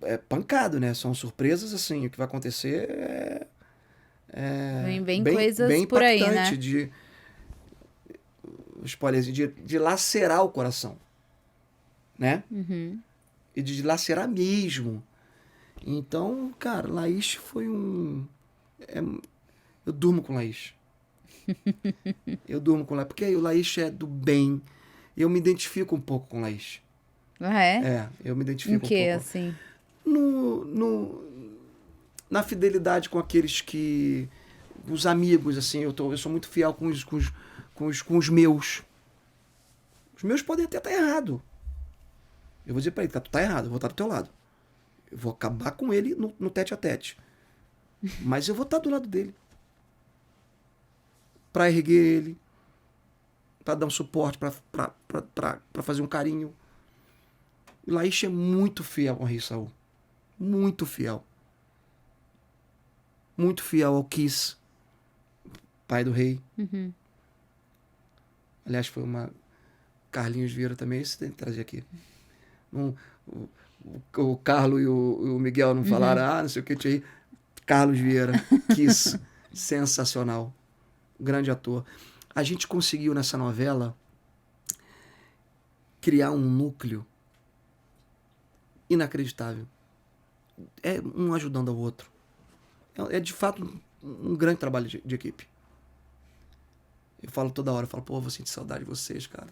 é pancado, né? São surpresas, assim, o que vai acontecer Vem coisas bem por aí, impactante, né? de lacerar o coração, né? E de lacerar mesmo. Então, cara, Laís foi eu durmo com Laís. Eu durmo com Laís, porque o Laís é do bem. Eu me identifico um pouco com Laís. Ah, é? Eu me identifico Em um que, pouco. assim? Na fidelidade com aqueles que... Os amigos, assim, eu sou muito fiel com os meus. Os meus podem até estar errado. Eu vou dizer pra ele, tu tá errado, eu vou estar do teu lado. Eu vou acabar com ele no tete a tete. Mas eu vou estar do lado dele. Pra erguer ele. Pra dar um suporte, pra fazer um carinho. Laís é muito fiel ao rei Saul. Muito fiel. Muito fiel ao Quis, pai do rei. Aliás, foi uma... Carlinhos Vieira também, isso tem que trazer aqui. O Carlos e o Miguel não falaram, não sei o que, Carlos Vieira, Quis. Sensacional. Grande ator. A gente conseguiu nessa novela criar um núcleo inacreditável. É um ajudando ao outro. É de fato um grande trabalho de equipe. Eu falo toda hora, eu falo, pô, vou sentir saudade de vocês, cara.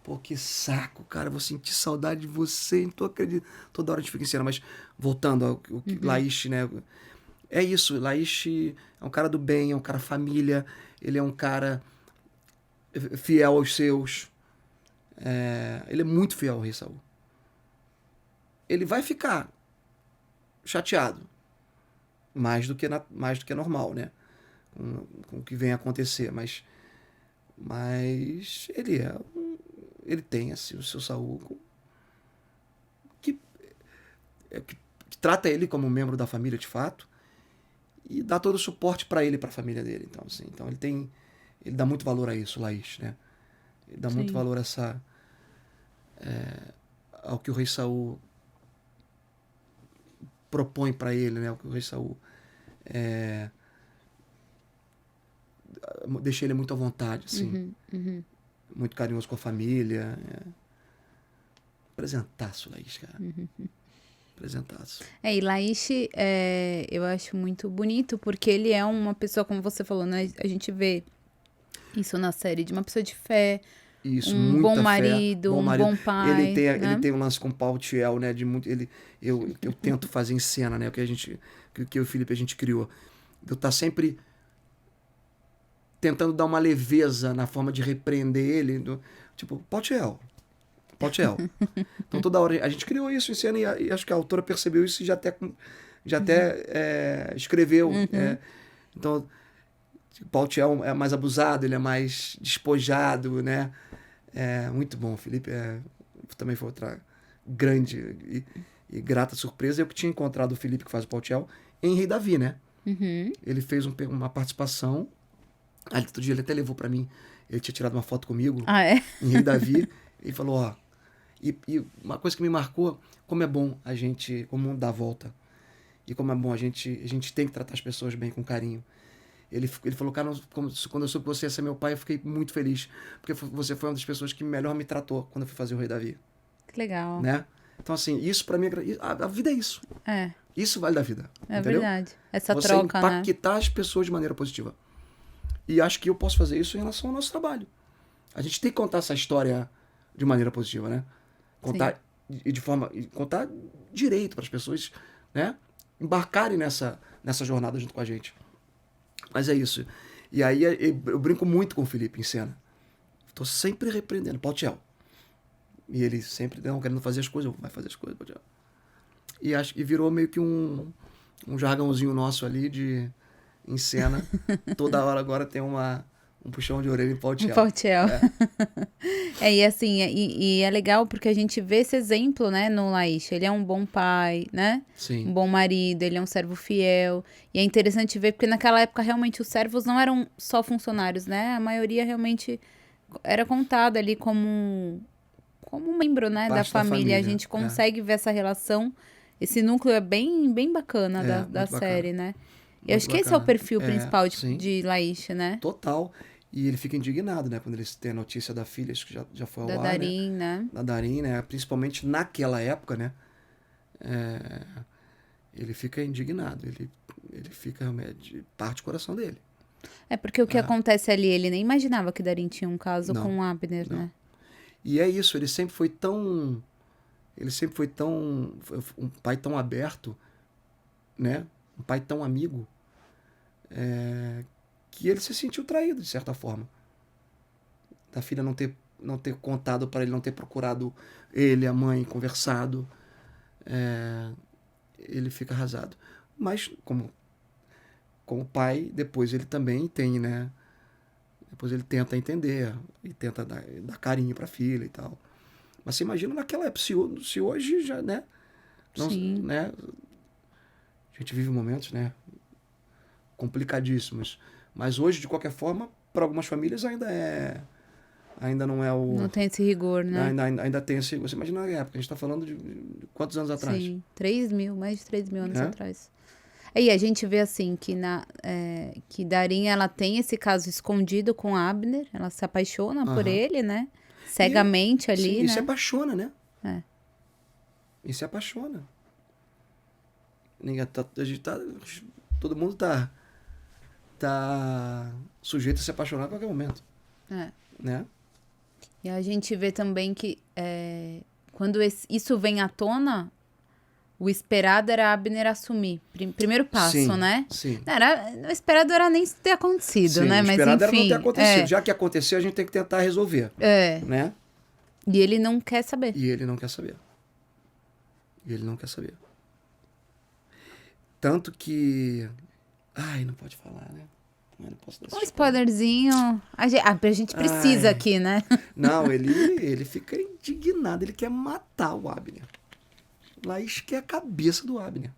Pô, que saco, cara, vou sentir saudade de você, não tô acreditando. Toda hora a gente fica em cena, mas voltando ao Laish, né? É isso, Laish é um cara do bem, é um cara família, ele é um cara fiel aos seus. Ele é muito fiel ao Rei Saul. Ele vai ficar chateado, mais do que normal, né? Com o que vem a acontecer, mas ele tem assim, o seu Saul que, que trata ele como um membro da família de fato e dá todo o suporte para ele e para a família dele. Então, assim, ele dá muito valor a isso, Laish, né? Ele dá muito valor a ao que o Rei Saul propõe para ele, né? O que o Rei Saul deixa ele muito à vontade, assim. Muito carinhoso com a família. Presentaço, Laish, cara. Presentaço. E Laish, eu acho muito bonito, porque ele é uma pessoa, como você falou, né? A gente vê isso na série, de uma pessoa de fé, Isso, um bom marido, um bom pai. Ele tem um lance com o Pautiel, né? Eu tento fazer em cena, né? O que eu e o Felipe a gente criou. Eu tá sempre tentando dar uma leveza na forma de repreender ele. Tipo, Pautiel. Então toda hora a gente criou isso em cena e acho que a autora percebeu isso e já até escreveu. Então, o Pautiel é mais abusado, ele é mais despojado, né? Muito bom. O Felipe também foi outra grande e grata surpresa. Eu que tinha encontrado o Felipe, que faz o Pautiel, em Rei Davi, né? Ele fez uma participação. Outro dia ele até levou pra mim, ele tinha tirado uma foto comigo em Rei Davi. Ele falou, ó, e uma coisa que me marcou, como é bom a gente, como o mundo dá a volta, e como é bom a gente tem que tratar as pessoas bem, com carinho. Ele falou, cara, quando eu soube que você ia ser meu pai, eu fiquei muito feliz, porque você foi uma das pessoas que melhor me tratou quando eu fui fazer o Rei Davi. Que legal. Né? Então, assim, isso pra mim, a vida é isso. Isso vale da vida. Entendeu? Verdade. Essa você troca, né? impactar as pessoas de maneira positiva. E acho que eu posso fazer isso em relação ao nosso trabalho. A gente tem que contar essa história de maneira positiva, né? Contar contar direito para as pessoas, né? Embarcarem nessa jornada junto com a gente. Mas é isso. E aí eu brinco muito com o Felipe em cena. Estou sempre repreendendo, Pautiel. E ele sempre querendo fazer as coisas, vai fazer as coisas, Pautiel. E virou meio que um jargãozinho nosso ali em cena. Toda hora agora tem um puxão de orelha em Pautiel. E assim, e é legal porque a gente vê esse exemplo, né, no Laish. Ele é um bom pai, né? Sim. Um bom marido, ele é um servo fiel. E é interessante ver, porque naquela época realmente os servos não eram só funcionários, né? A maioria realmente era contada ali como um membro, né, da família. A gente consegue ver essa relação. Esse núcleo é bem, bem bacana da série, né? E acho que esse é o perfil principal de Laish, né? Total. E ele fica indignado, né? Quando eles têm a notícia da filha, acho que já foi ao ar, Darin, né? Da Darin, né? Principalmente naquela época, né? Ele fica indignado. Ele fica realmente... Parte do coração dele. Porque o que acontece ali, ele nem imaginava que Darin tinha um caso com o Abner, né? E é isso, ele sempre foi tão... um pai tão aberto, né? Um pai tão amigo, que ele se sentiu traído, de certa forma. Da filha não ter contado para ele, não ter procurado ele, a mãe, conversado. Ele fica arrasado. Mas, como pai, depois ele também tem, né? Depois ele tenta entender e tenta dar carinho para a filha e tal. Mas você imagina naquela época, se hoje já, né? Sim. Né? A gente vive momentos, né? Complicadíssimos. Mas hoje, de qualquer forma, para algumas famílias ainda não é o... Não tem esse rigor, né? Ainda tem esse... Você imagina na época, a gente está falando de quantos anos atrás? Sim, mais de 3 mil anos atrás. Aí a gente vê assim que Darin ela tem esse caso escondido com Abner, ela se apaixona por Aham. ele, né? E, Cegamente sim, ali, e se né? apaixona, né? É. E se apaixona. Ninguém a gente tá, todo mundo tá sujeito a se apaixonar a qualquer momento, É. né? E a gente vê também que quando isso vem à tona, o esperado era Abner assumir. Primeiro passo, Sim, né? sim. O esperado era nem isso ter acontecido, Sim, né? o Mas esperado era não ter enfim, acontecido. Já que aconteceu, a gente tem que tentar resolver, né? E ele não quer saber. E ele não quer saber. E ele não quer saber. Tanto que... Ai, não pode falar, né? Não posso dar esse Um spoilerzinho. A gente precisa Ai. aqui, né? Não, ele fica indignado. Ele quer matar o Abner. Laís quer a cabeça do Abner.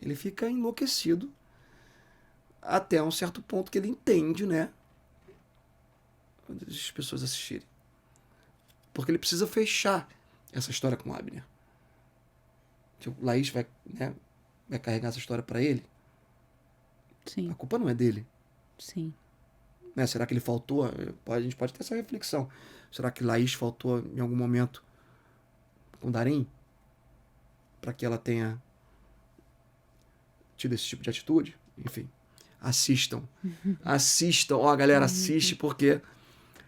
Ele fica enlouquecido até um certo ponto que ele entende, né? As pessoas assistirem. Porque ele precisa fechar essa história com o Abner. Que o Laís vai, né, vai carregar essa história pra ele. Sim, A culpa não é dele. sim. Né? Será que ele faltou? A gente pode ter essa reflexão. Será que Laís faltou em algum momento com Darim? Para que ela tenha tido esse tipo de atitude? Enfim, assistam. Assistam. Ó, galera, assiste porque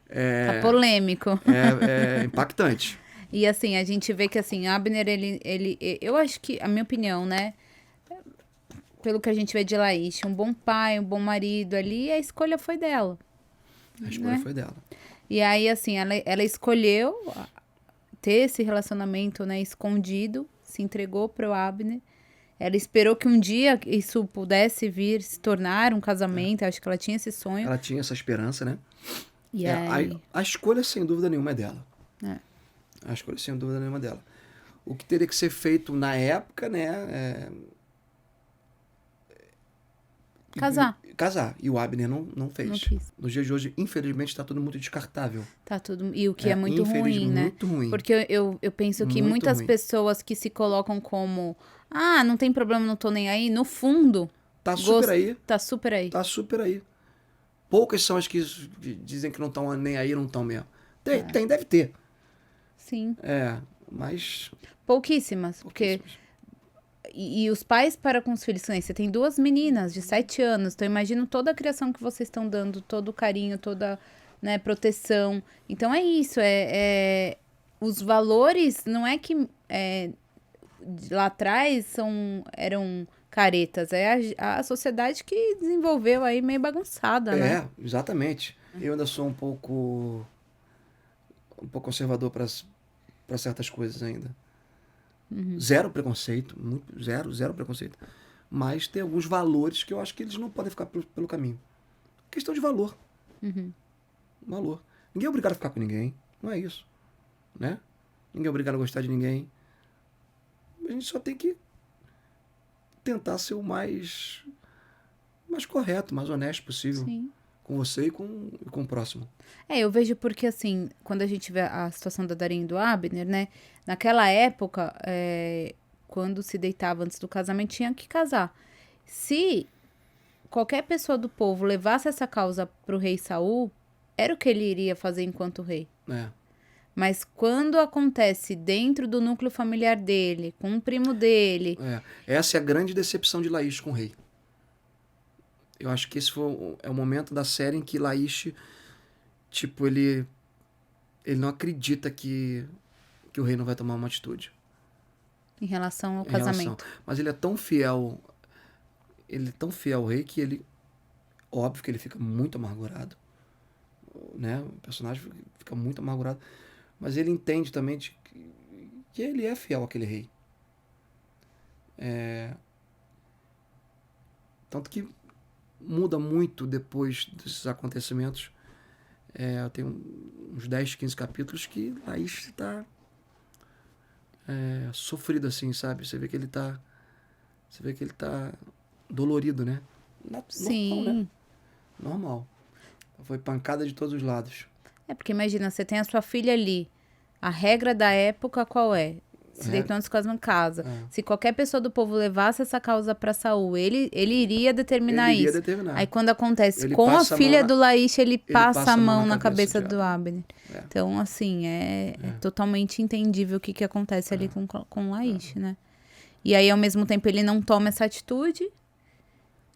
Tá polêmico. é impactante. E assim, a gente vê que assim, Abner, eu acho que, a minha opinião, né? Pelo que a gente vê de Laís, um bom pai, um bom marido ali, a escolha foi dela. A escolha foi dela. E aí, assim, ela escolheu ter esse relacionamento, né, escondido, se entregou pro Abner. Ela esperou que um dia isso pudesse vir se tornar um casamento, acho que ela tinha esse sonho. Ela tinha essa esperança, né? E aí... A escolha, sem dúvida nenhuma, é dela. É. A escolha, sem dúvida nenhuma, é dela. O que teria que ser feito na época, né? Casar. Casar. E o Abner não fez. Não quis. Nos dias de hoje, infelizmente, está tudo muito descartável. Tá tudo... E o que é muito ruim, né? Muito ruim. Porque eu penso que Muito muitas ruim. pessoas que se colocam como... Ah, não tem problema, não tô nem aí. No fundo... Tá super aí. Tá super aí. Tá super aí. Poucas são as que dizem que não estão nem aí, não estão mesmo. Tem, deve ter. Sim. Mas... Pouquíssimas. Porque... E os pais para com os filhos, que nem você tem 2 meninas de 7 anos, então imagino toda a criação que vocês estão dando, todo o carinho, toda, né, proteção. Então é isso, os valores, não é que lá atrás eram caretas, é a sociedade que desenvolveu aí meio bagunçada, né? Exatamente. Eu ainda sou um pouco conservador para certas coisas ainda. Zero preconceito, zero preconceito. Mas tem alguns valores que eu acho que eles não podem ficar pelo caminho. Questão de valor. Valor. Ninguém é obrigado a ficar com ninguém. Não é isso. Né? Ninguém é obrigado a gostar de ninguém. A gente só tem que tentar ser o mais correto, mais honesto possível. Sim. Com você e com o próximo. Eu vejo porque, assim, quando a gente vê a situação da Darin e do Abner, né? Naquela época, quando se deitava antes do casamento, tinha que casar. Se qualquer pessoa do povo levasse essa causa pro rei Saul, era o que ele iria fazer enquanto rei. Mas quando acontece dentro do núcleo familiar dele, com um primo dele... Essa é a grande decepção de Laís com o rei. Eu acho que esse é o momento da série em que Laís, tipo, ele não acredita que o rei não vai tomar uma atitude. Em relação ao casamento. Mas ele é tão fiel ao rei que ele, óbvio que ele fica muito amargurado, né? O personagem fica muito amargurado, mas ele entende também que ele é fiel àquele rei. Tanto que muda muito depois desses acontecimentos. Tem uns 10, 15 capítulos que Laís está sofrido assim, sabe? Você vê que ele tá dolorido, né? Sim. Normal, né? Normal. Foi pancada de todos os lados. Porque imagina, você tem a sua filha ali. A regra da época qual é? se deitou antes Cosmo em casa. É. Se qualquer pessoa do povo levasse essa causa pra Saul, ele iria determinar Ele iria isso. determinar. Aí quando acontece Ele com a passa a filha mão do Laish, ele passa a mão na cabeça cabeça do Abner. É. Então, assim, é totalmente entendível o que acontece ali com o Laish, né? E aí, ao mesmo tempo, ele não toma essa atitude.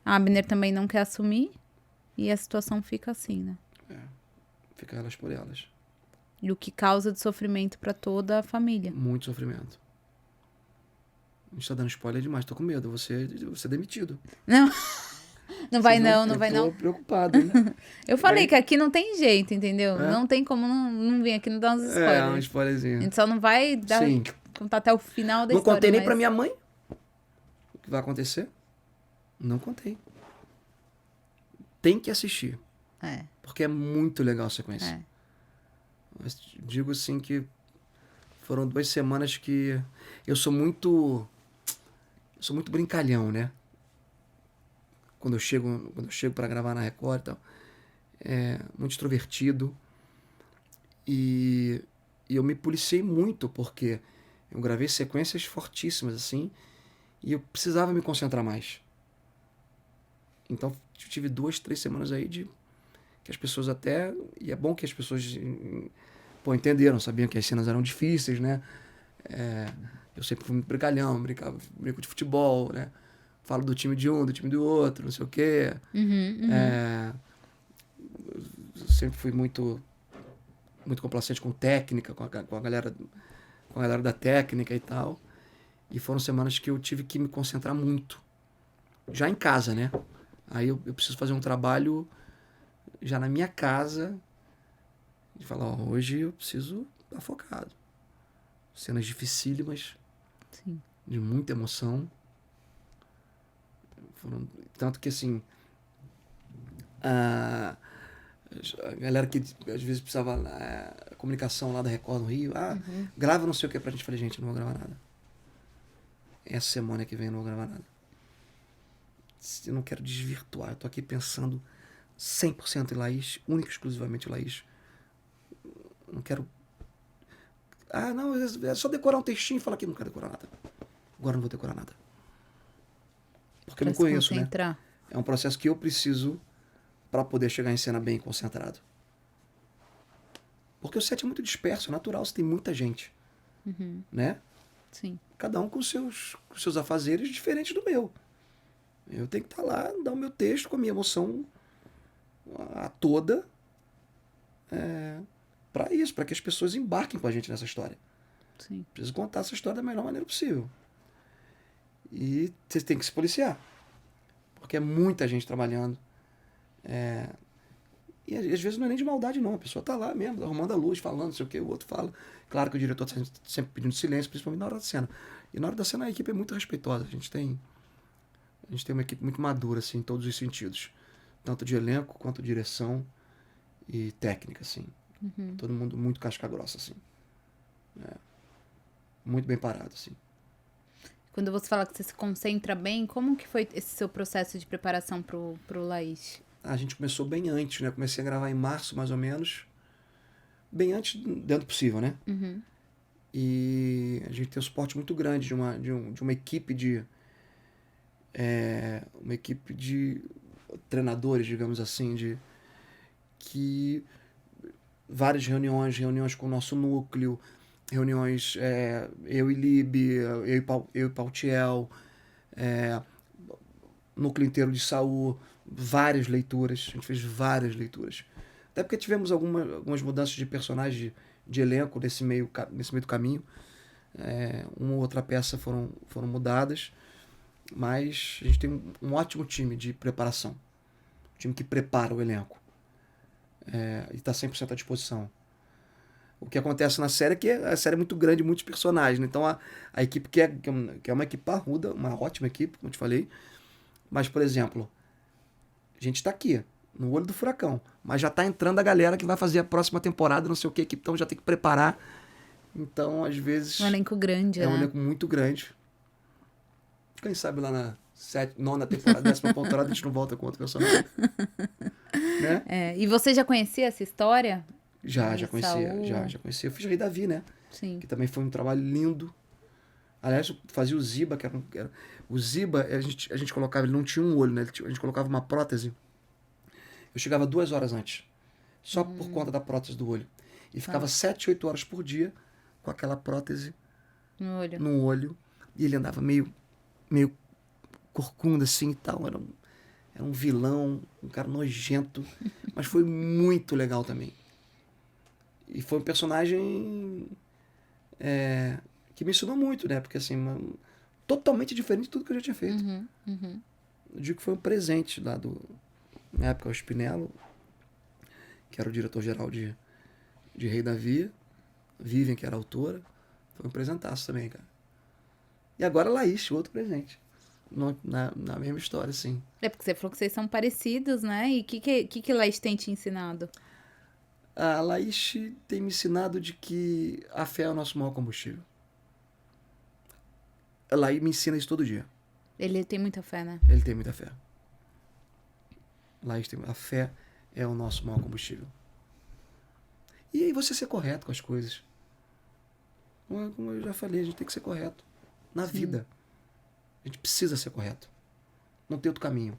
A Abner também não quer assumir. E a situação fica assim, né? Fica elas por elas. E o que causa de sofrimento pra toda a família. Muito sofrimento. A gente tá dando spoiler demais, tô com medo. Eu vou ser demitido. Não, não vai Vocês não, não vai não. Eu tô preocupado, hein? Eu falei que aqui não tem jeito, entendeu? É? Não tem como não vir aqui não dar uns Um spoilers. A spoilerzinho. gente só não vai dar, Sim. contar até o final da Não história. contei nem mas- pra minha mãe o que vai acontecer. Não contei. Tem que assistir. É, Porque é muito legal a sequência. é. Mas digo assim que foram 2 semanas que eu sou muito brincalhão, né? Quando eu chego para gravar na Record e tal, muito extrovertido e eu me policiei muito porque eu gravei sequências fortíssimas assim e eu precisava me concentrar mais. Então eu tive 2, 3 semanas aí de que as pessoas até, e é bom que as pessoas entenderam, sabiam que as cenas eram difíceis, né? Eu sempre fui muito brincalhão, brinco de futebol, né? Falo do time de um, do time do outro, não sei o quê. Eu sempre fui muito complacente com técnica, com a galera da técnica e tal. E foram semanas que eu tive que me concentrar muito. Já em casa, né? Aí eu preciso fazer um trabalho já na minha casa de falar, ó, hoje eu preciso estar focado. Cenas dificílimas, Sim. de muita emoção. Tanto que, assim, a galera que às vezes precisava comunicação lá da Record no Rio, grava não sei o que pra gente. Falei, gente, eu não vou gravar nada. Essa semana que vem eu não vou gravar nada. Eu não quero desvirtuar, eu tô aqui pensando 100% em Laís, única e exclusivamente em Laís. Não quero... não, é só decorar um textinho e falar que não quero decorar nada. Agora eu não vou decorar nada. Porque eu não conheço, né? É um processo que eu preciso para poder chegar em cena bem concentrado. Porque o set é muito disperso, é natural, você tem muita gente. Né? Sim. Cada um com seus afazeres diferentes do meu. Eu tenho que estar lá, dar o meu texto com a minha emoção toda para isso, para que as pessoas embarquem com a gente nessa história. Sim. Preciso contar essa história da melhor maneira possível. E você tem que se policiar. Porque é muita gente trabalhando. E às vezes não é nem de maldade, não. A pessoa tá lá mesmo, arrumando a luz, falando, não sei o que, o outro fala. Claro que o diretor tá sempre pedindo silêncio, principalmente na hora da cena. E na hora da cena a equipe é muito respeitosa. A gente tem uma equipe muito madura, assim, em todos os sentidos. Tanto de elenco, quanto direção e técnica, assim. Todo mundo muito casca grossa, assim. Muito bem parado, assim. Quando você fala que você se concentra bem, como que foi esse seu processo de preparação pro Laish? A gente começou bem antes, né? Comecei a gravar em março, mais ou menos. Bem antes, dentro do possível, né? E a gente tem um suporte muito grande de uma equipe de... uma equipe de treinadores, digamos assim, que várias reuniões com o nosso núcleo, reuniões eu e Libe, eu e Pautiel, núcleo inteiro de Saul, várias leituras, a gente fez várias leituras. Até porque tivemos algumas mudanças de personagem, de elenco nesse meio do caminho. Uma ou outra peça foram mudadas, mas a gente tem um ótimo time de preparação. Um time que prepara o elenco. E está 100% à disposição. O que acontece na série é que a série é muito grande, muitos personagens. Né? Então a equipe que é uma equipe parruda, uma ótima equipe, como eu te falei. Mas, por exemplo, a gente está aqui, no olho do furacão. Mas já está entrando a galera que vai fazer a próxima temporada, não sei o que, equipe, então já tem que preparar. Então, às vezes... Um elenco grande, um elenco muito grande. Quem sabe lá na 9ª temporada, 10ª temporada, a gente não volta com outro personagem. Né? E você já conhecia essa história? Já conhecia. Já conhecia. Eu fiz Rei Davi, né? Sim. Que também foi um trabalho lindo. Aliás, eu fazia o Ziba, o Ziba, a gente colocava, ele não tinha um olho, né? A gente colocava uma prótese. Eu chegava 2 horas antes, só por conta da prótese do olho. E ficava 7, 8 horas por dia com aquela prótese No olho. no olho. E ele andava meio corcunda assim e tal. Era um vilão, um cara nojento. Mas foi muito legal também. E foi um personagem que me ensinou muito, né? Porque assim, totalmente diferente de tudo que eu já tinha feito. Eu digo que foi um presente lá na época, o Spinello, que era o diretor-geral de Rei da Via, Vivian, que era a autora. Foi um presentaço também, cara. E agora Laís, outro presente. Na mesma história, sim. É porque você falou que vocês são parecidos, né? E o que Laís tem te ensinado? A Laís tem me ensinado de que a fé é o nosso maior combustível. A Laís me ensina isso todo dia. Ele tem muita fé, né? Ele tem muita fé. Laís tem... A fé é o nosso maior combustível. E aí você ser correto com as coisas. Como eu já falei, a gente tem que ser correto. Na vida. A gente precisa ser correto. Não tem outro caminho.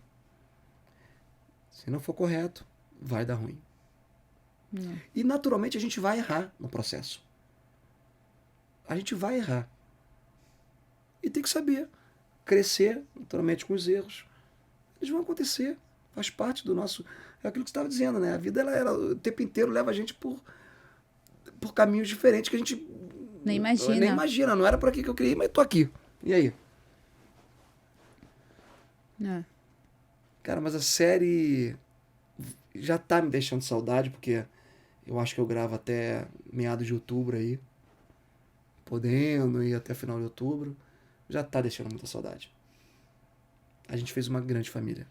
Se não for correto, vai dar ruim. E naturalmente a gente vai errar no processo. A gente vai errar. E tem que saber crescer, naturalmente, com os erros. Eles vão acontecer. Faz parte do nosso... É aquilo que você estava dizendo, né? A vida, ela o tempo inteiro leva a gente por caminhos diferentes que a gente... Nem imagina. Nem imagina. Não era por aqui que eu queria ir, mas tô aqui. E aí? Cara, mas a série já tá me deixando saudade, porque eu acho que eu gravo até meados de outubro aí. Podendo ir até final de outubro. Já tá deixando muita saudade. A gente fez uma grande família.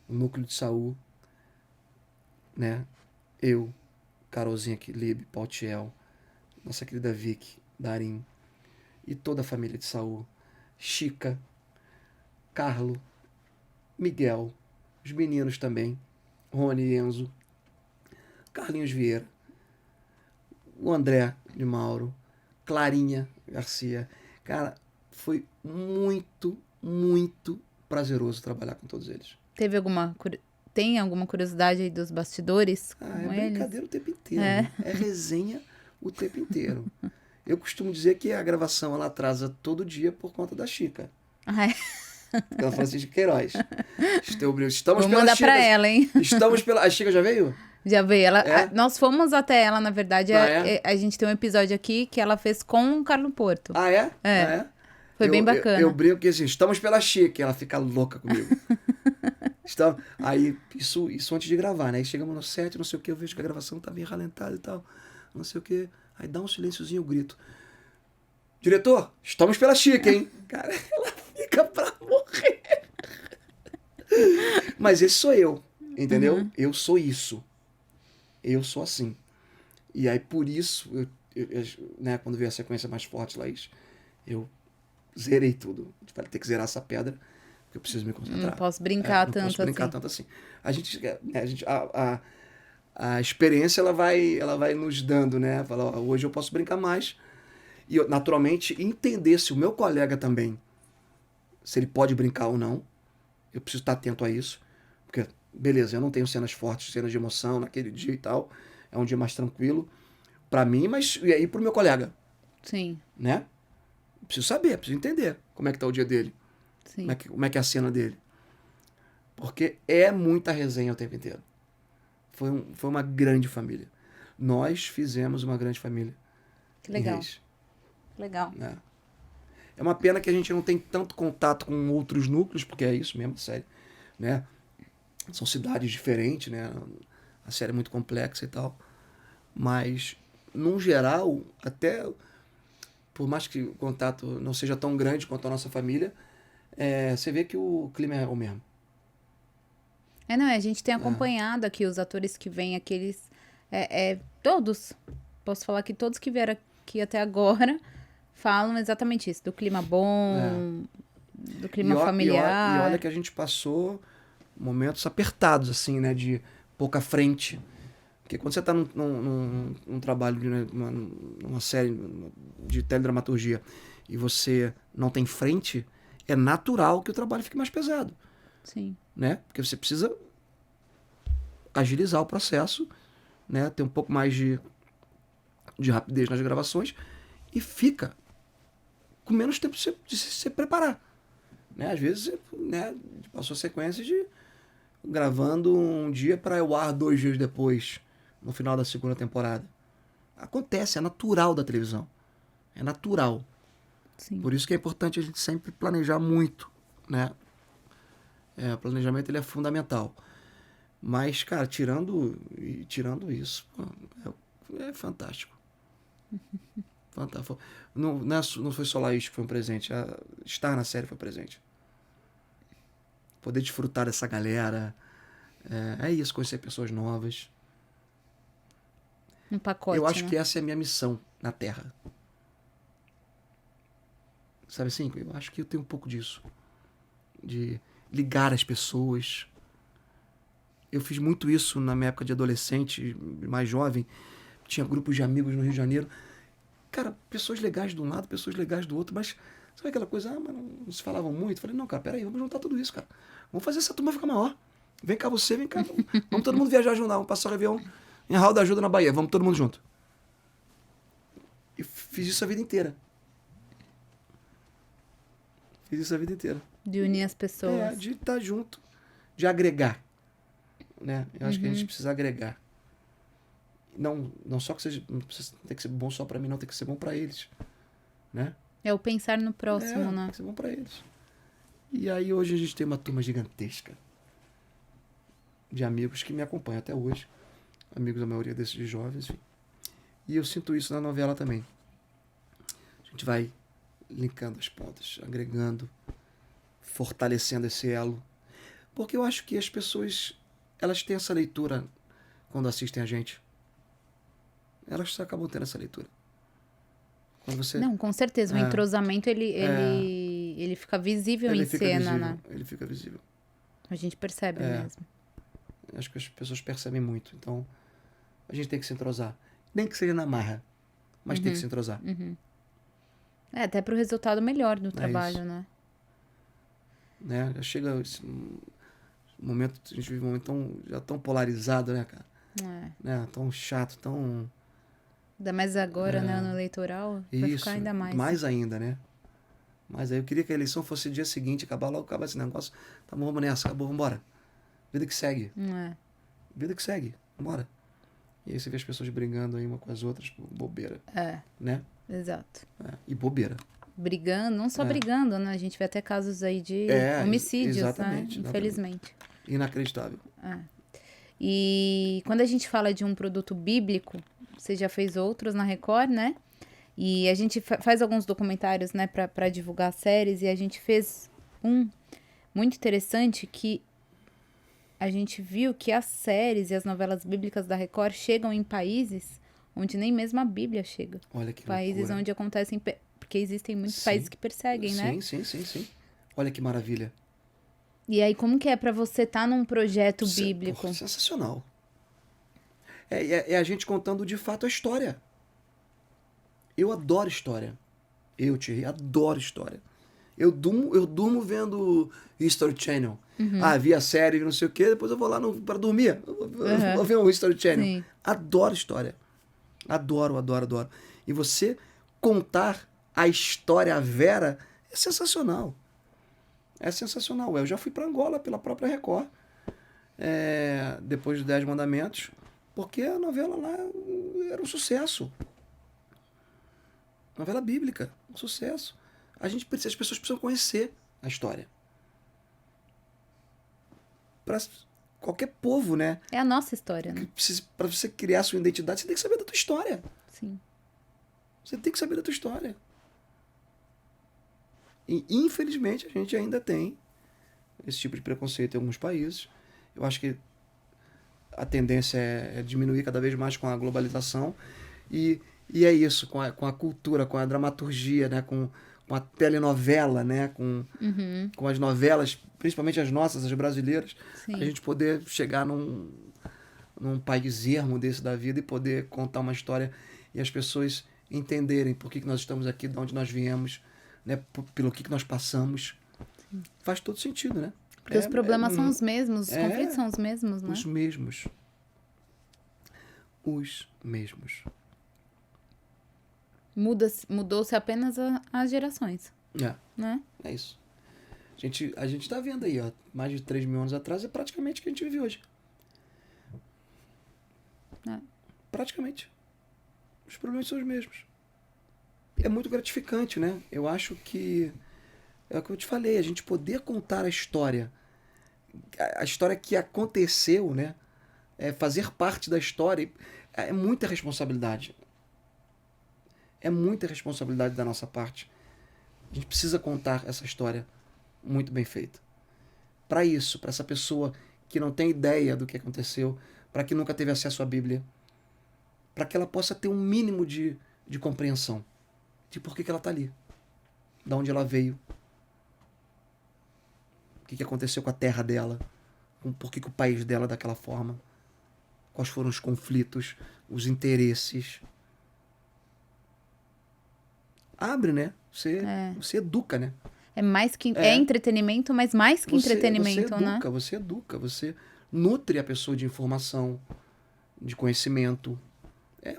O núcleo de Saul, né? Eu, Carolzinha aqui, Lib, Pautiel, nossa querida Vicky, Darim, e toda a família de Saul. Chica, Carlo, Miguel, os meninos também, Rony e Enzo, Carlinhos Vieira, o André de Mauro, Clarinha Garcia. Cara, foi muito, muito prazeroso trabalhar com todos eles. Tem alguma curiosidade aí dos bastidores com É eles? brincadeira o tempo inteiro. É resenha o tempo inteiro. Eu costumo dizer que a gravação ela atrasa todo dia por conta da Chica. Ela Francisca Queiroz. Estamos Vou mandar Chica. pra ela, hein? A Chica já veio? Já veio. Nós fomos até ela, na verdade. É? A gente tem um episódio aqui que ela fez com o Carlo Porto. Ah, é? É. Foi bem bacana. Eu brinco que assim, estamos pela Chica, ela fica louca comigo. Aí, isso antes de gravar, né? Aí chegamos no set, não sei o que, eu vejo que a gravação tá meio ralentada e tal, não sei o que. Aí dá um silênciozinho, eu grito: diretor, estamos pela Chica, hein? Cara, ela fica pra morrer. Mas esse sou eu, entendeu? Eu sou isso. Eu sou assim. E aí, por isso, né, quando veio a sequência mais forte, Laís, eu zerei tudo. Vai ter que zerar essa pedra, porque eu preciso me concentrar. Não posso brincar tanto assim. Não posso brincar tanto assim. A experiência, ela vai nos dando, né? Fala, ó, hoje eu posso brincar mais. E, naturalmente, entender se o meu colega também, se ele pode brincar ou não. Eu preciso estar atento a isso. Porque, beleza, eu não tenho cenas fortes, cenas de emoção naquele dia e tal. É um dia mais tranquilo pra mim, mas e aí pro meu colega? Sim. Né? Preciso saber, preciso entender como é que tá o dia dele. Sim. Como é que é a cena dele. Porque é muita resenha o tempo inteiro. Foi uma grande família. Nós fizemos uma grande família. Que legal. Legal. É uma pena que a gente não tem tanto contato com outros núcleos, porque é isso mesmo, série, né? São cidades diferentes, né? A série é muito complexa e tal. Mas, num geral, até por mais que o contato não seja tão grande quanto a nossa família, você vê que o clima é o mesmo. A gente tem acompanhado aqui os atores que vêm, aqueles... todos. Posso falar que todos que vieram aqui até agora falam exatamente isso. Do clima bom, do clima familiar. E olha que a gente passou momentos apertados, assim, né? De pouca frente. Porque quando você tá num trabalho, numa série de teledramaturgia, e você não tem frente, é natural que o trabalho fique mais pesado. Sim. Né? Porque você precisa agilizar o processo, né? Ter um pouco mais de rapidez nas gravações e fica com menos tempo de se preparar. Né? Às vezes, né, passou sequência de gravando um dia para eu ar 2 dias depois, no final da segunda temporada. Acontece, é natural da televisão. É natural. Sim. Por isso que é importante a gente sempre planejar muito, né? O planejamento ele é fundamental. Mas, cara, tirando isso, pô, é fantástico. Fantástico. Não foi só lá isso que foi um presente. Estar na série foi um presente. Poder desfrutar dessa galera. É isso, conhecer pessoas novas. Um pacote, Eu acho né? que essa é a minha missão na Terra. Sabe assim? Eu acho que eu tenho um pouco disso. De ligar as pessoas. Eu fiz muito isso na minha época de adolescente, mais jovem. Tinha grupos de amigos no Rio de Janeiro. Cara, pessoas legais de um lado, pessoas legais do outro, mas sabe aquela coisa, mas não se falavam muito? Eu falei, não, cara, peraí, vamos juntar tudo isso, cara. Vamos fazer essa turma ficar maior. Vem cá você, vem cá. Vamos todo mundo viajar junto, vamos passar o Réveillon em Raul da Ajuda na Bahia, vamos todo mundo junto. E fiz isso a vida inteira. De unir as pessoas. De estar junto, de agregar. Né? Eu acho que a gente precisa agregar. Não só que seja, não precisa, tem que ser bom só pra mim, não, tem que ser bom pra eles. Né? É o pensar no próximo, né? Tem que ser bom pra eles. E aí hoje a gente tem uma turma gigantesca de amigos que me acompanham até hoje. Amigos, a maioria desses de jovens, enfim. E eu sinto isso na novela também. A gente vai linkando as pontas, agregando, fortalecendo esse elo. Porque eu acho que as pessoas, elas têm essa leitura quando assistem a gente. Elas acabam tendo essa leitura. Quando você... Não, com certeza. O entrosamento, ele fica visível em cena, né? Ele fica visível. A gente percebe mesmo. Acho que as pessoas percebem muito. Então, a gente tem que se entrosar. Nem que seja na marra, mas tem que se entrosar. Até pro resultado melhor do trabalho, isso. né? Já chega esse momento, a gente vive um momento tão polarizado, né, cara? Né? Tão chato, tão... Ainda mais agora, né, no eleitoral, vai ficar ainda mais. Mais ainda, né? Mas aí eu queria que a eleição fosse dia seguinte, acabar esse negócio. Tá bom, vamos nessa, acabou, vambora. Vida que segue. Vida que segue, vambora. E aí você vê as pessoas brigando aí uma com as outras, bobeira. Né? Exato. E bobeira. Brigando, não só brigando, né? A gente vê até casos aí de homicídios, exatamente, né? Infelizmente. Inacreditável. E quando a gente fala de um produto bíblico, você já fez outros na Record, né? E a gente faz alguns documentários, né, pra divulgar séries, e a gente fez um muito interessante que a gente viu que as séries e as novelas bíblicas da Record chegam em países onde nem mesmo a Bíblia chega. Olha que países loucura. onde acontecem... Porque existem muitos países que perseguem, né? Sim. Olha que maravilha. E aí, como que é pra você estar num projeto bíblico? Porra, sensacional. É a gente contando de fato a história. Eu adoro história. Eu, Thierry, adoro história. Eu durmo vendo History Channel. Vi a série, não sei o quê, depois eu vou lá pra dormir. Vou ver o History Channel. Sim. Adoro história. Adoro. E você contar a história, a Vera, é sensacional. Eu já fui pra Angola pela própria Record. Depois dos 10 Mandamentos. Porque a novela lá era um sucesso. Novela bíblica, um sucesso. As pessoas precisam conhecer a história. Para qualquer povo, né? É a nossa história, né? Para você criar sua identidade, você tem que saber da tua história. Sim. Você tem que saber da tua história. E, infelizmente, a gente ainda tem esse tipo de preconceito em alguns países. Eu acho que a tendência é diminuir cada vez mais com a globalização. E é isso, com a cultura, com a dramaturgia, né? Com a telenovela, né? Com as novelas, principalmente as nossas, as brasileiras. Sim. A gente poder chegar num país ermo desse da vida e poder contar uma história e as pessoas entenderem por que nós estamos aqui, de onde nós viemos, né? Pelo que nós passamos. Faz todo sentido, né? Porque os problemas são os mesmos, os é, conflitos são os mesmos, né? Os mesmos. Os mesmos. Mudou-se apenas as gerações, né? É isso. A gente tá vendo aí, ó, mais de 3 mil anos atrás é praticamente o que a gente vive hoje. Praticamente. Os problemas são os mesmos. É muito gratificante, né? Eu acho que é o que eu te falei, a gente poder contar a história que aconteceu, né? Fazer parte da história é muita responsabilidade. É muita responsabilidade da nossa parte. A gente precisa contar essa história muito bem feita. Para isso, para essa pessoa que não tem ideia do que aconteceu, para que nunca teve acesso à Bíblia, para que ela possa ter um mínimo de compreensão de por que ela está ali, de onde ela veio, o que aconteceu com a terra dela, por que o país dela é daquela forma, quais foram os conflitos, os interesses. Abre, né? Você educa, né? É mais que entretenimento, mas mais que entretenimento, você né? Você educa, você nutre a pessoa de informação, de conhecimento. É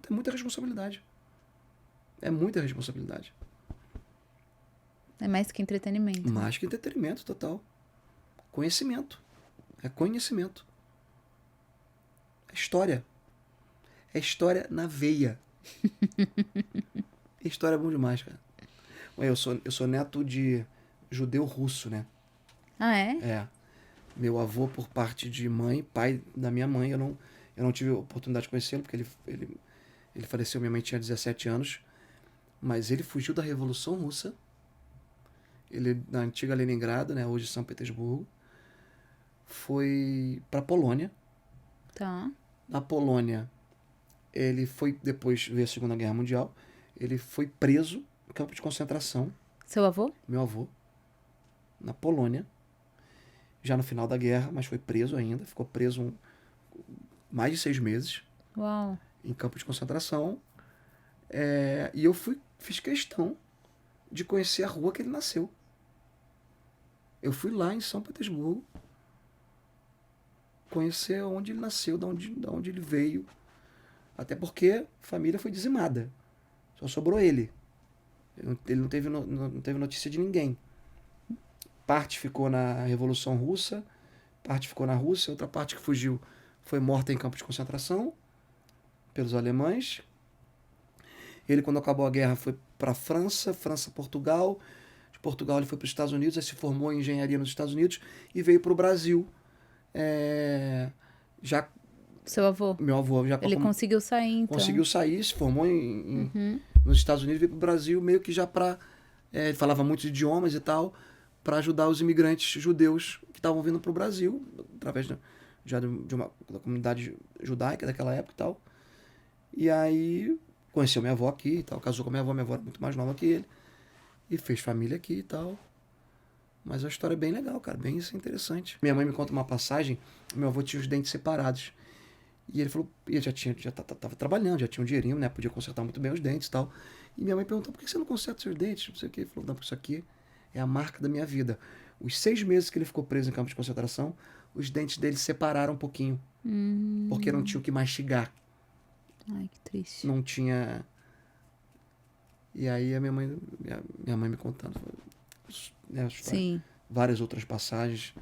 muita responsabilidade. É muita responsabilidade. É mais que entretenimento. Mais que entretenimento, total. Conhecimento. É conhecimento. É história. É história na veia. História é bom demais, cara. Eu sou neto de judeu russo, né? Ah, é? É. Meu avô, por parte de mãe, pai da minha mãe, eu não tive a oportunidade de conhecê-lo, porque ele faleceu, minha mãe tinha 17 anos. Mas ele fugiu da Revolução Russa. Ele, na antiga Leningrado, né, hoje São Petersburgo, foi para Polônia. Tá. Na Polônia, ele foi, depois veio a Segunda Guerra Mundial, ele foi preso em campo de concentração. Seu avô? Meu avô. Na Polônia. Já no final da guerra, mas foi preso ainda. Ficou preso mais de 6 meses. Uau. Em campo de concentração. E eu fiz questão de conhecer a rua que ele nasceu. Eu fui lá em São Petersburgo conhecer onde ele nasceu, de onde ele veio. Até porque a família foi dizimada. Só sobrou ele. Ele não teve notícia de ninguém. Parte ficou na Revolução Russa, parte ficou na Rússia, outra parte que fugiu foi morta em campo de concentração pelos alemães. Ele, quando acabou a guerra, foi para a França, Portugal. De Portugal ele foi para os Estados Unidos, aí se formou em engenharia nos Estados Unidos e veio para o Brasil. Já seu avô? Meu avô. Ele conseguiu sair, então. Conseguiu sair, se formou nos Estados Unidos, veio para o Brasil meio que já para... ele falava muitos idiomas e tal, para ajudar os imigrantes judeus que estavam vindo para o Brasil, através da comunidade judaica daquela época e tal. E aí conheceu minha avó aqui e tal, casou com minha avó era muito mais nova que ele, e fez família aqui e tal. Mas é uma história bem legal, cara, bem interessante. Minha mãe me conta uma passagem, meu avô tinha os dentes separados. E ele falou, ele já tava trabalhando, já tinha um dinheirinho, né? Podia consertar muito bem os dentes e tal. E minha mãe perguntou, por que você não conserta seus dentes? Não sei o quê. Ele falou, não, porque isso aqui é a marca da minha vida. Os 6 meses que ele ficou preso em campo de concentração, os dentes dele separaram um pouquinho. Porque não tinha o que mastigar. Ai, que triste. Não tinha... E aí a minha mãe me contando, né, sim, várias outras passagens.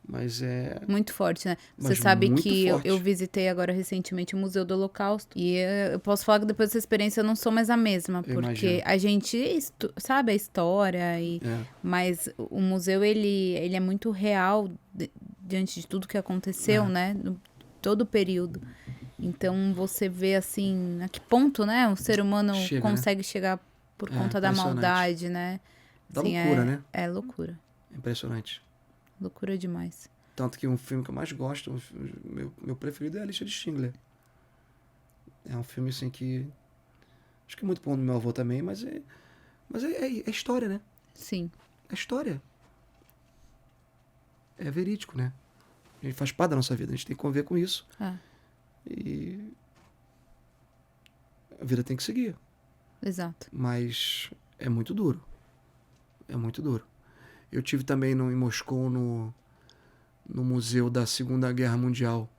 Mas muito forte, né? Você mas sabe muito que forte. eu visitei agora recentemente o Museu do Holocausto. E eu posso falar que depois dessa experiência eu não sou mais a mesma. Eu porque imagino. a gente sabe a história. Mas o museu, ele é muito real diante de tudo que aconteceu, né? Todo o período. Então você vê assim, a que ponto, né? O ser humano consegue chegar por conta da maldade, né? Da Assim, loucura, né? É loucura. Impressionante. Loucura demais. Tanto que um filme que eu mais gosto, meu preferido é A Lista de Schindler. É um filme assim que... Acho que é muito bom do meu avô também, mas é história, né? Sim. É história. É verídico, né? A gente faz parte da nossa vida, a gente tem que conviver com isso. E a vida tem que seguir. Exato. Mas é muito duro. É muito duro. Eu tive também em Moscou, no Museu da Segunda Guerra Mundial.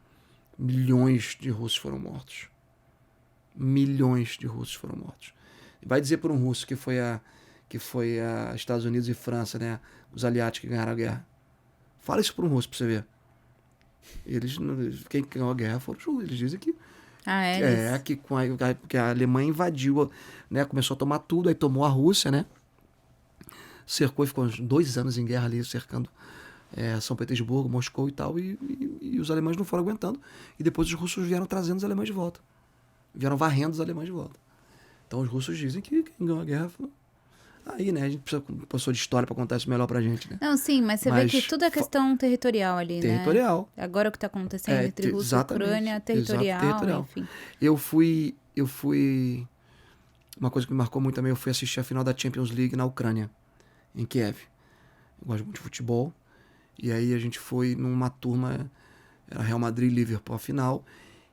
Milhões de russos foram mortos. Milhões de russos foram mortos. Vai dizer por um russo que foi a Estados Unidos e França, né? Os aliados que ganharam a guerra. Fala isso por um russo pra você ver. Quem ganhou a guerra foram os russos. Eles dizem que que a Alemanha invadiu, né? Começou a tomar tudo, aí tomou a Rússia, né? Cercou e ficou uns 2 anos em guerra ali, cercando São Petersburgo, Moscou e tal, e os alemães não foram aguentando. E depois os russos vieram trazendo os alemães de volta. Vieram varrendo os alemães de volta. Então os russos dizem que quem ganhou a guerra foi... Aí, né, a gente precisa de uma pessoa de história para contar isso melhor pra gente, né? Não, sim, mas você vê que tudo é questão territorial ali, territorial. Né? Agora o que está acontecendo entre Rússia e Ucrânia, territorial, enfim. Eu fui... Uma coisa que me marcou muito também, eu fui assistir a final da Champions League na Ucrânia, em Kiev. Eu gosto muito de futebol. E aí a gente foi numa turma, era Real Madrid e Liverpool, a final.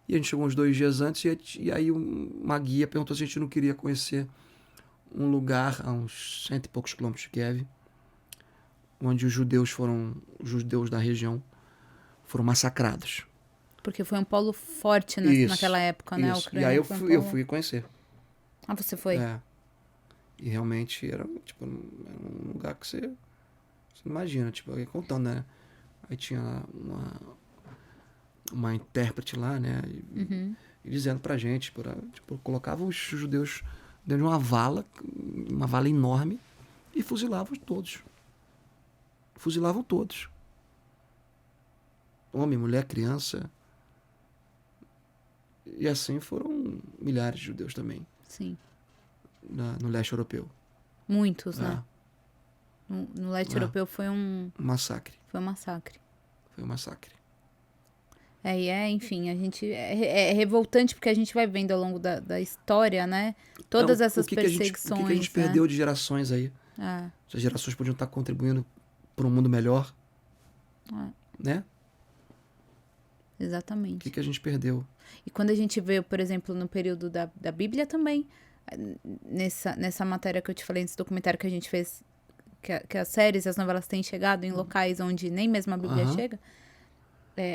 E a gente chegou uns 2 dias antes e aí uma guia perguntou se a gente não queria conhecer um lugar a uns 100 e poucos quilômetros de Kiev, onde os judeus da região foram massacrados. Porque foi um polo forte naquela época, né? A Ucrânia. E aí eu fui conhecer. Ah, você foi? E realmente era um lugar que você imagina, tipo, aí contando, né? Aí tinha uma intérprete lá, né? E dizendo pra gente, tipo, colocava os judeus dentro de uma vala enorme, e fuzilavam todos. Fuzilavam todos. Homem, mulher, criança. E assim foram milhares de judeus também. Sim. No leste europeu. Muitos, né? No leste europeu foi um massacre. Foi um massacre. Foi um massacre. Enfim, a gente... É revoltante porque a gente vai vendo ao longo da história, né? Todas essas perseguições. O que a gente perdeu de gerações aí? As gerações podiam estar contribuindo para um mundo melhor. Né? Exatamente. O que a gente perdeu? E quando a gente vê, por exemplo, no período da Bíblia também, nessa matéria que eu te falei, nesse documentário que a gente fez, que as séries, as novelas têm chegado em locais onde nem mesmo a Bíblia chega,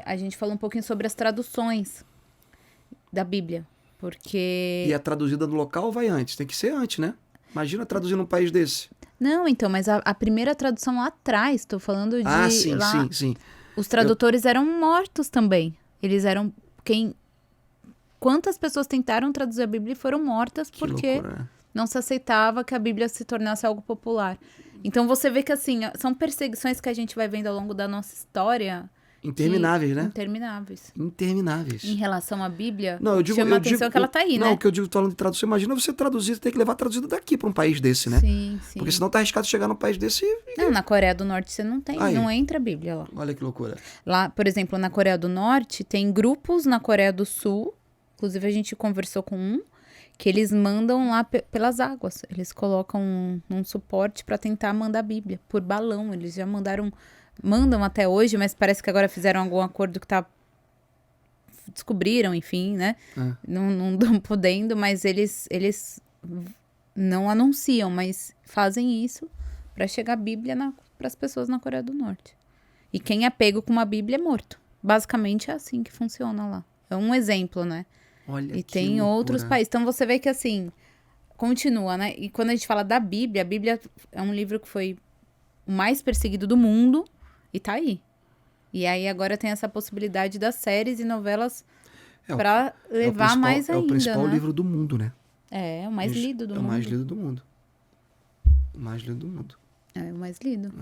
a gente falou um pouquinho sobre as traduções da Bíblia, porque... E a traduzida no local vai antes, tem que ser antes, né? Imagina traduzir num país desse. Não, então, mas a primeira tradução lá atrás, tô falando de... Sim. Os tradutores eram mortos também. Eles eram Quantas pessoas tentaram traduzir a Bíblia e foram mortas porque não se aceitava que a Bíblia se tornasse algo popular. Então você vê que, assim, são perseguições que a gente vai vendo ao longo da nossa história. Intermináveis, né? Intermináveis. Em relação à Bíblia, chama a atenção que ela tá aí, né? Não, o que eu digo falando de tradução, imagina você traduzir, você tem que levar traduzido daqui para um país desse, né? Sim. Porque senão tá arriscado chegar num país desse Não, na Coreia do Norte você não tem, não entra a Bíblia lá. Olha que loucura. Lá, por exemplo, na Coreia do Norte, tem grupos na Coreia do Sul, inclusive a gente conversou com um, que eles mandam lá pelas águas. Eles colocam um suporte para tentar mandar a Bíblia por balão. Eles já mandam até hoje, mas parece que agora fizeram algum acordo que descobriram, enfim, né? Não estão podendo, mas eles não anunciam, mas fazem isso para chegar a Bíblia para as pessoas na Coreia do Norte. E quem é pego com uma Bíblia é morto. Basicamente é assim que funciona lá. É um exemplo, né? Olha, e tem outros países. Então você vê que assim, continua, né? E quando a gente fala da Bíblia, a Bíblia é um livro que foi o mais perseguido do mundo e tá aí. E aí agora tem essa possibilidade das séries e novelas para levar mais ainda, É o principal né? livro do mundo, né? É o mais lido do mundo. É o mais lido do mundo. O mais lido do mundo. É o mais lido.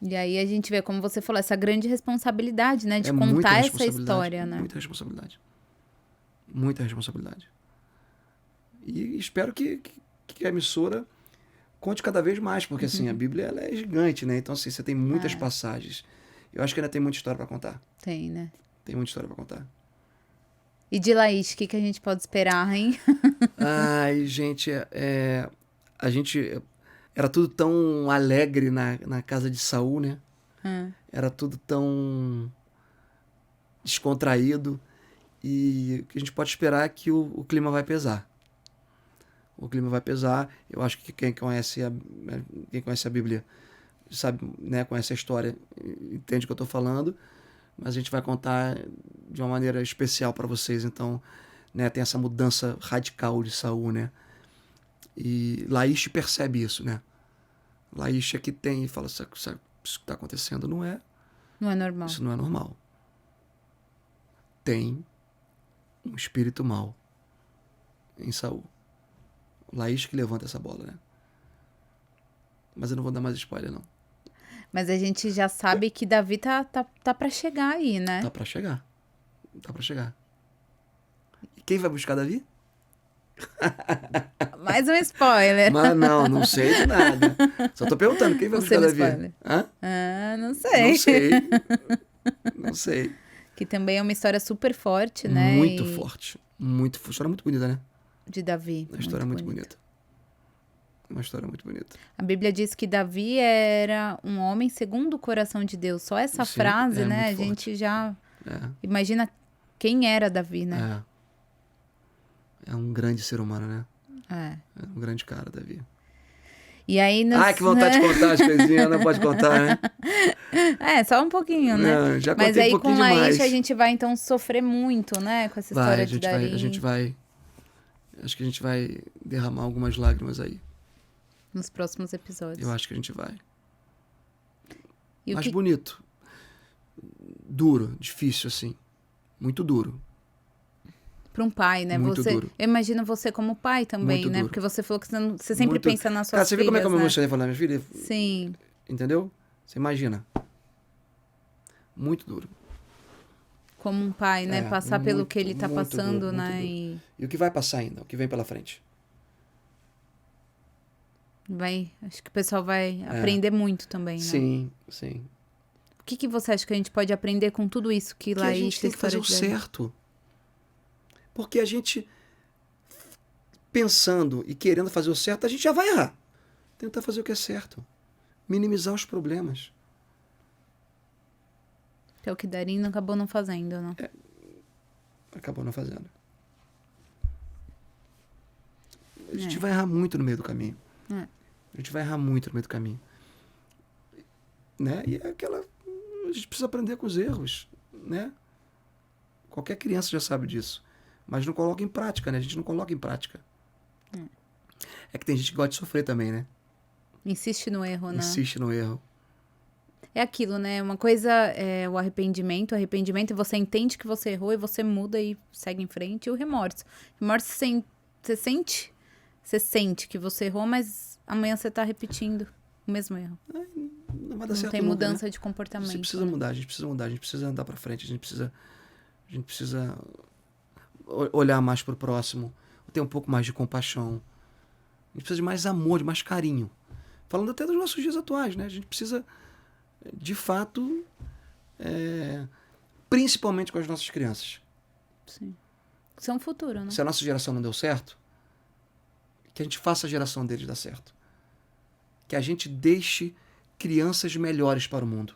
E aí a gente vê, como você falou, essa grande responsabilidade, né? De contar essa história, né? Muita responsabilidade. Muita responsabilidade. E espero que a emissora conte cada vez mais, porque assim, a Bíblia ela é gigante, né? Então assim, você tem muitas passagens. Eu acho que ainda tem muita história para contar. Tem, né? Tem muita história para contar. E de Laís, o que a gente pode esperar, hein? Ai, gente, a gente... Era tudo tão alegre na casa de Saul, né? Era tudo tão descontraído. E o que a gente pode esperar é que o clima vai pesar. O clima vai pesar. Eu acho que quem conhece a Bíblia sabe, né, conhece a história, entende o que eu estou falando, mas a gente vai contar de uma maneira especial para vocês. Então, né, tem essa mudança radical de Saul, né? E Laish percebe isso, né? Laish é que tem e fala, isso que está acontecendo Não é normal. Isso não é normal. Tem um espírito mau em Saul. Laish que levanta essa bola, né? Mas eu não vou dar mais spoiler, não. Mas a gente já sabe que Davi tá pra chegar aí, né? Tá pra chegar. Tá pra chegar. E quem vai buscar Davi? Mais um spoiler. Mas não sei de nada. Só tô perguntando, quem vai buscar Davi? Spoiler. Hã? Não sei. Não sei. Não sei. Que também é uma história super forte, né? Muito forte. Muito forte. História muito bonita, né? De Davi. Uma história muito bonita. Uma história muito bonita. A Bíblia diz que Davi era um homem segundo o coração de Deus. Só essa Sim, frase, né? A muito gente forte. já imagina quem era Davi, né? É um grande ser humano, né? É. É um grande cara, Davi. E aí Ai, que vontade de contar as coisinhas, não pode contar, né? Só um pouquinho, né? Não, já contei Mas aí um pouquinho com Laish demais. a gente vai então sofrer muito, né? Com essa história de Davi. Acho que a gente vai derramar algumas lágrimas aí. Nos próximos episódios. Eu acho que a gente vai. E Mas bonito. Duro, difícil, assim. Muito duro. Para um pai, né? Muito duro. Eu imagino você como pai também, Muito né? duro. Porque você falou que você sempre Muito... pensa nas suas Cara, você vê como é que eu me né? emocionei falando minha filha? Sim. Entendeu? Você imagina. Muito duro. Como um pai, né? Passar pelo que ele tá passando, duro, né? E o que vai passar ainda? O que vem pela frente? Acho que o pessoal vai aprender muito também, né? Sim, sim. O que você acha que a gente pode aprender com tudo isso que Laish, a gente tem que fazer o certo. Porque a gente, pensando e querendo fazer o certo, a gente já vai errar. Tentar fazer o que é certo. Minimizar os problemas. Que é o que Darim acabou não fazendo, né? Acabou não fazendo. A gente vai errar muito no meio do caminho. A gente vai errar muito no meio do caminho. Né? E é aquela... A gente precisa aprender com os erros, né? Qualquer criança já sabe disso. Mas não coloca em prática, né? A gente não coloca em prática. É que tem gente que gosta de sofrer também, né? Insiste no erro, né? Insiste no erro. É aquilo, né? Uma coisa é o arrependimento. O arrependimento, você entende que você errou e você muda e segue em frente. E o remorso. Remorso, você sente que você errou, mas amanhã você tá repetindo o mesmo erro. Não vai dar certo tem nunca, mudança né? de comportamento. Você precisa mudar, a gente precisa mudar, a gente precisa andar pra frente, a gente precisa olhar mais pro próximo, ter um pouco mais de compaixão. A gente precisa de mais amor, de mais carinho. Falando até dos nossos dias atuais, né? A gente precisa, de fato, principalmente com as nossas crianças. Sim. São futuro, né? Se a nossa geração não deu certo, que a gente faça a geração deles dar certo. Que a gente deixe crianças melhores para o mundo.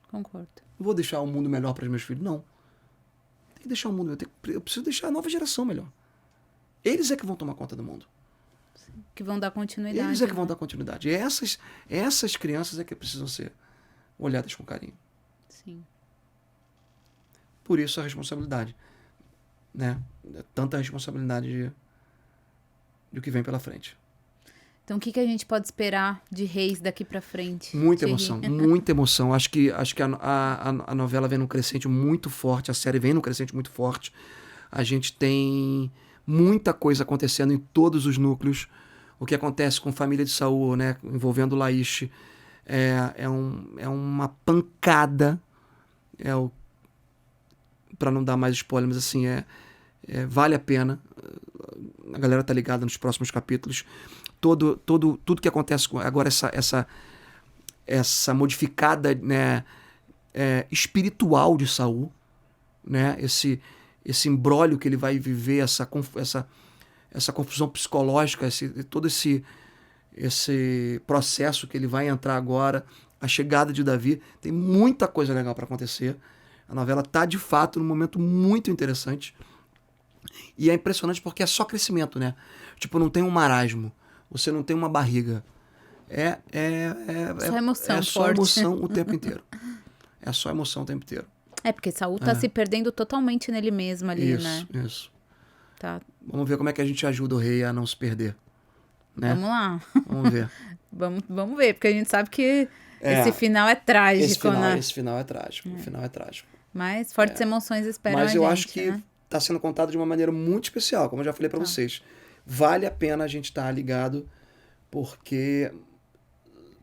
Concordo. Não vou deixar o mundo melhor para os meus filhos, não. Tem que deixar o mundo... Eu preciso deixar a nova geração melhor. Eles é que vão tomar conta do mundo. Sim. Que vão dar continuidade. Eles é que vão dar continuidade. E essas crianças é que precisam ser olhadas com carinho. Sim. Por isso a responsabilidade. Né? Tanta responsabilidade de o que vem pela frente. Então, o que a gente pode esperar de Reis daqui pra frente? Muita emoção, muita emoção. Acho que a novela vem num crescente muito forte, a série vem num crescente muito forte. A gente tem muita coisa acontecendo em todos os núcleos. O que acontece com a família de Saul, né, envolvendo Laish, é uma pancada. Para não dar mais spoiler, mas assim, vale a pena. A galera tá ligada nos próximos capítulos. Tudo que acontece agora, essa modificada, né, espiritual de Saul, né, esse imbróglio que ele vai viver, essa confusão psicológica, todo esse processo que ele vai entrar agora, a chegada de Davi, tem muita coisa legal para acontecer. A novela está, de fato, num momento muito interessante. E é impressionante porque é só crescimento, né? Tipo, não tem um marasmo. Você não tem uma barriga. Só emoção é só forte. emoção o tempo inteiro. É só emoção o tempo inteiro. É, porque Saul tá se perdendo totalmente nele mesmo ali, né? Isso. Tá. Vamos ver como é que a gente ajuda o rei a não se perder. Né? Vamos lá. Vamos ver. Vamos ver, porque a gente sabe que esse final é trágico, né? Esse final é trágico. O final é trágico. Mas fortes emoções esperam Mas a eu gente, acho que né? tá sendo contado de uma maneira muito especial, como eu já falei pra vocês. Vale a pena a gente estar ligado, porque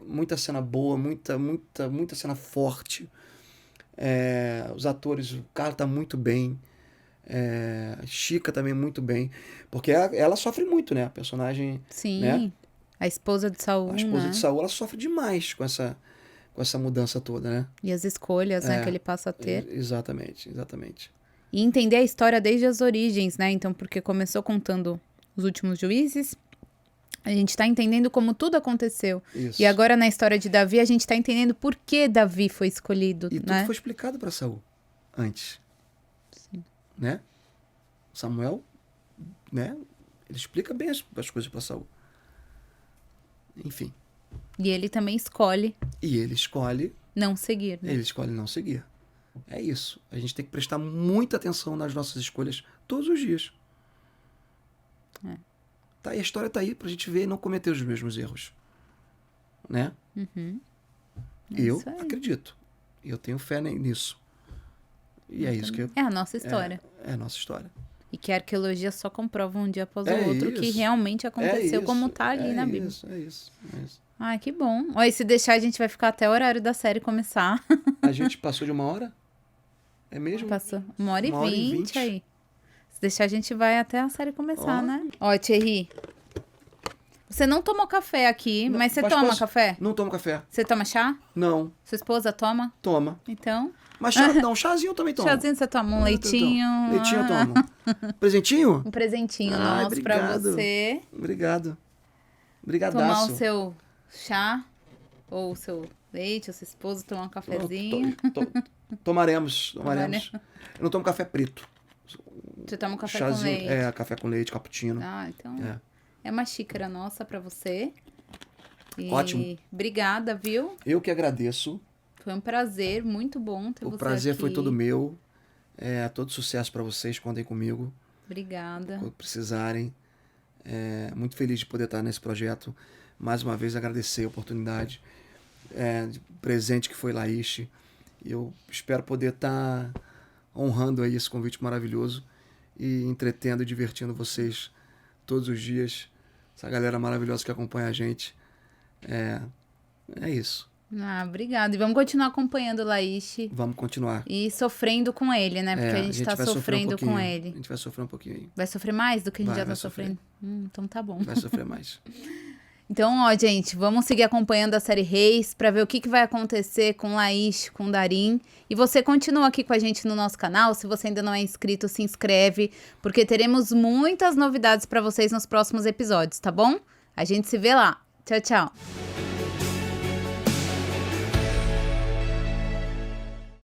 muita cena boa, muita cena forte. Os atores, o cara tá muito bem. A Chica também muito bem. Porque ela sofre muito, né? A personagem. Sim. Né? A esposa de Saul, A esposa né? de Saul, ela sofre demais com essa mudança toda, né? E as escolhas, né, que ele passa a ter. Exatamente. E entender a história desde as origens, né? Então, porque começou contando os últimos juízes, a gente tá entendendo como tudo aconteceu. Isso. E agora, na história de Davi, a gente tá entendendo por que Davi foi escolhido, E né? tudo foi explicado para Saul antes. Sim. Né? Samuel, né? Ele explica bem as coisas para Saul. Enfim. E ele também escolhe E ele escolhe não seguir, né? não seguir. É isso. A gente tem que prestar muita atenção nas nossas escolhas todos os dias. Tá, e a história tá aí pra gente ver e não cometer os mesmos erros. Né? Eu isso aí. acredito. E eu tenho fé nisso. E é isso que eu... É a nossa história. É a nossa história. E que a arqueologia só comprova um dia após o É outro que isso. realmente aconteceu isso, como tá ali na Bíblia. É isso. Ai, que bom. Ó, e se deixar, a gente vai ficar até o horário da série começar. A gente passou de 1 hora? É mesmo? Passou 1h20 1 hora e 20. aí. Se deixar, a gente vai até a série começar, Ó. né? Ó, Thierry, você não tomou café aqui, mas você toma posso- café? Não tomo café. Você toma chá? Não. Sua esposa toma? Toma. Então, Mas chá, não, chazinho eu também tomo. chazinho você toma um leitinho. Leitinho eu tomo. Presentinho? Um presentinho Ai, nosso pra obrigado. você. Obrigado. Tomar Brigadaço. o seu chá, ou o seu leite, ou sua esposa tomar um cafezinho. Tomaremos. Eu não tomo café preto. Você toma um café Chazinho, com leite. café com leite, cappuccino. Ah, então É. é uma xícara nossa pra você. E Ótimo. obrigada, viu? Eu que agradeço. Foi um prazer, muito bom ter O você prazer aqui. foi todo meu. Todo sucesso pra vocês. Contem comigo. Obrigada. Quando precisarem. Muito feliz de poder estar nesse projeto. Mais uma vez agradecer a oportunidade. De presente que foi Laís. Eu espero poder estar honrando aí esse convite maravilhoso e entretendo e divertindo vocês todos os dias. Essa galera maravilhosa que acompanha a gente. É isso. Ah, obrigada. E vamos continuar acompanhando o Laís Vamos continuar. e sofrendo com ele, né? Porque a gente tá vai sofrer sofrendo com pouquinho. ele. A gente vai sofrer um pouquinho aí. Vai sofrer mais do que a gente já tá vai sofrer. sofrendo? Então tá bom. Vai sofrer mais. Então, ó, gente, vamos seguir acompanhando a série Reis pra ver o que vai acontecer com Laís, com Darim. E você continua aqui com a gente no nosso canal. Se você ainda não é inscrito, se inscreve, porque teremos muitas novidades pra vocês nos próximos episódios, tá bom? A gente se vê lá. Tchau, tchau.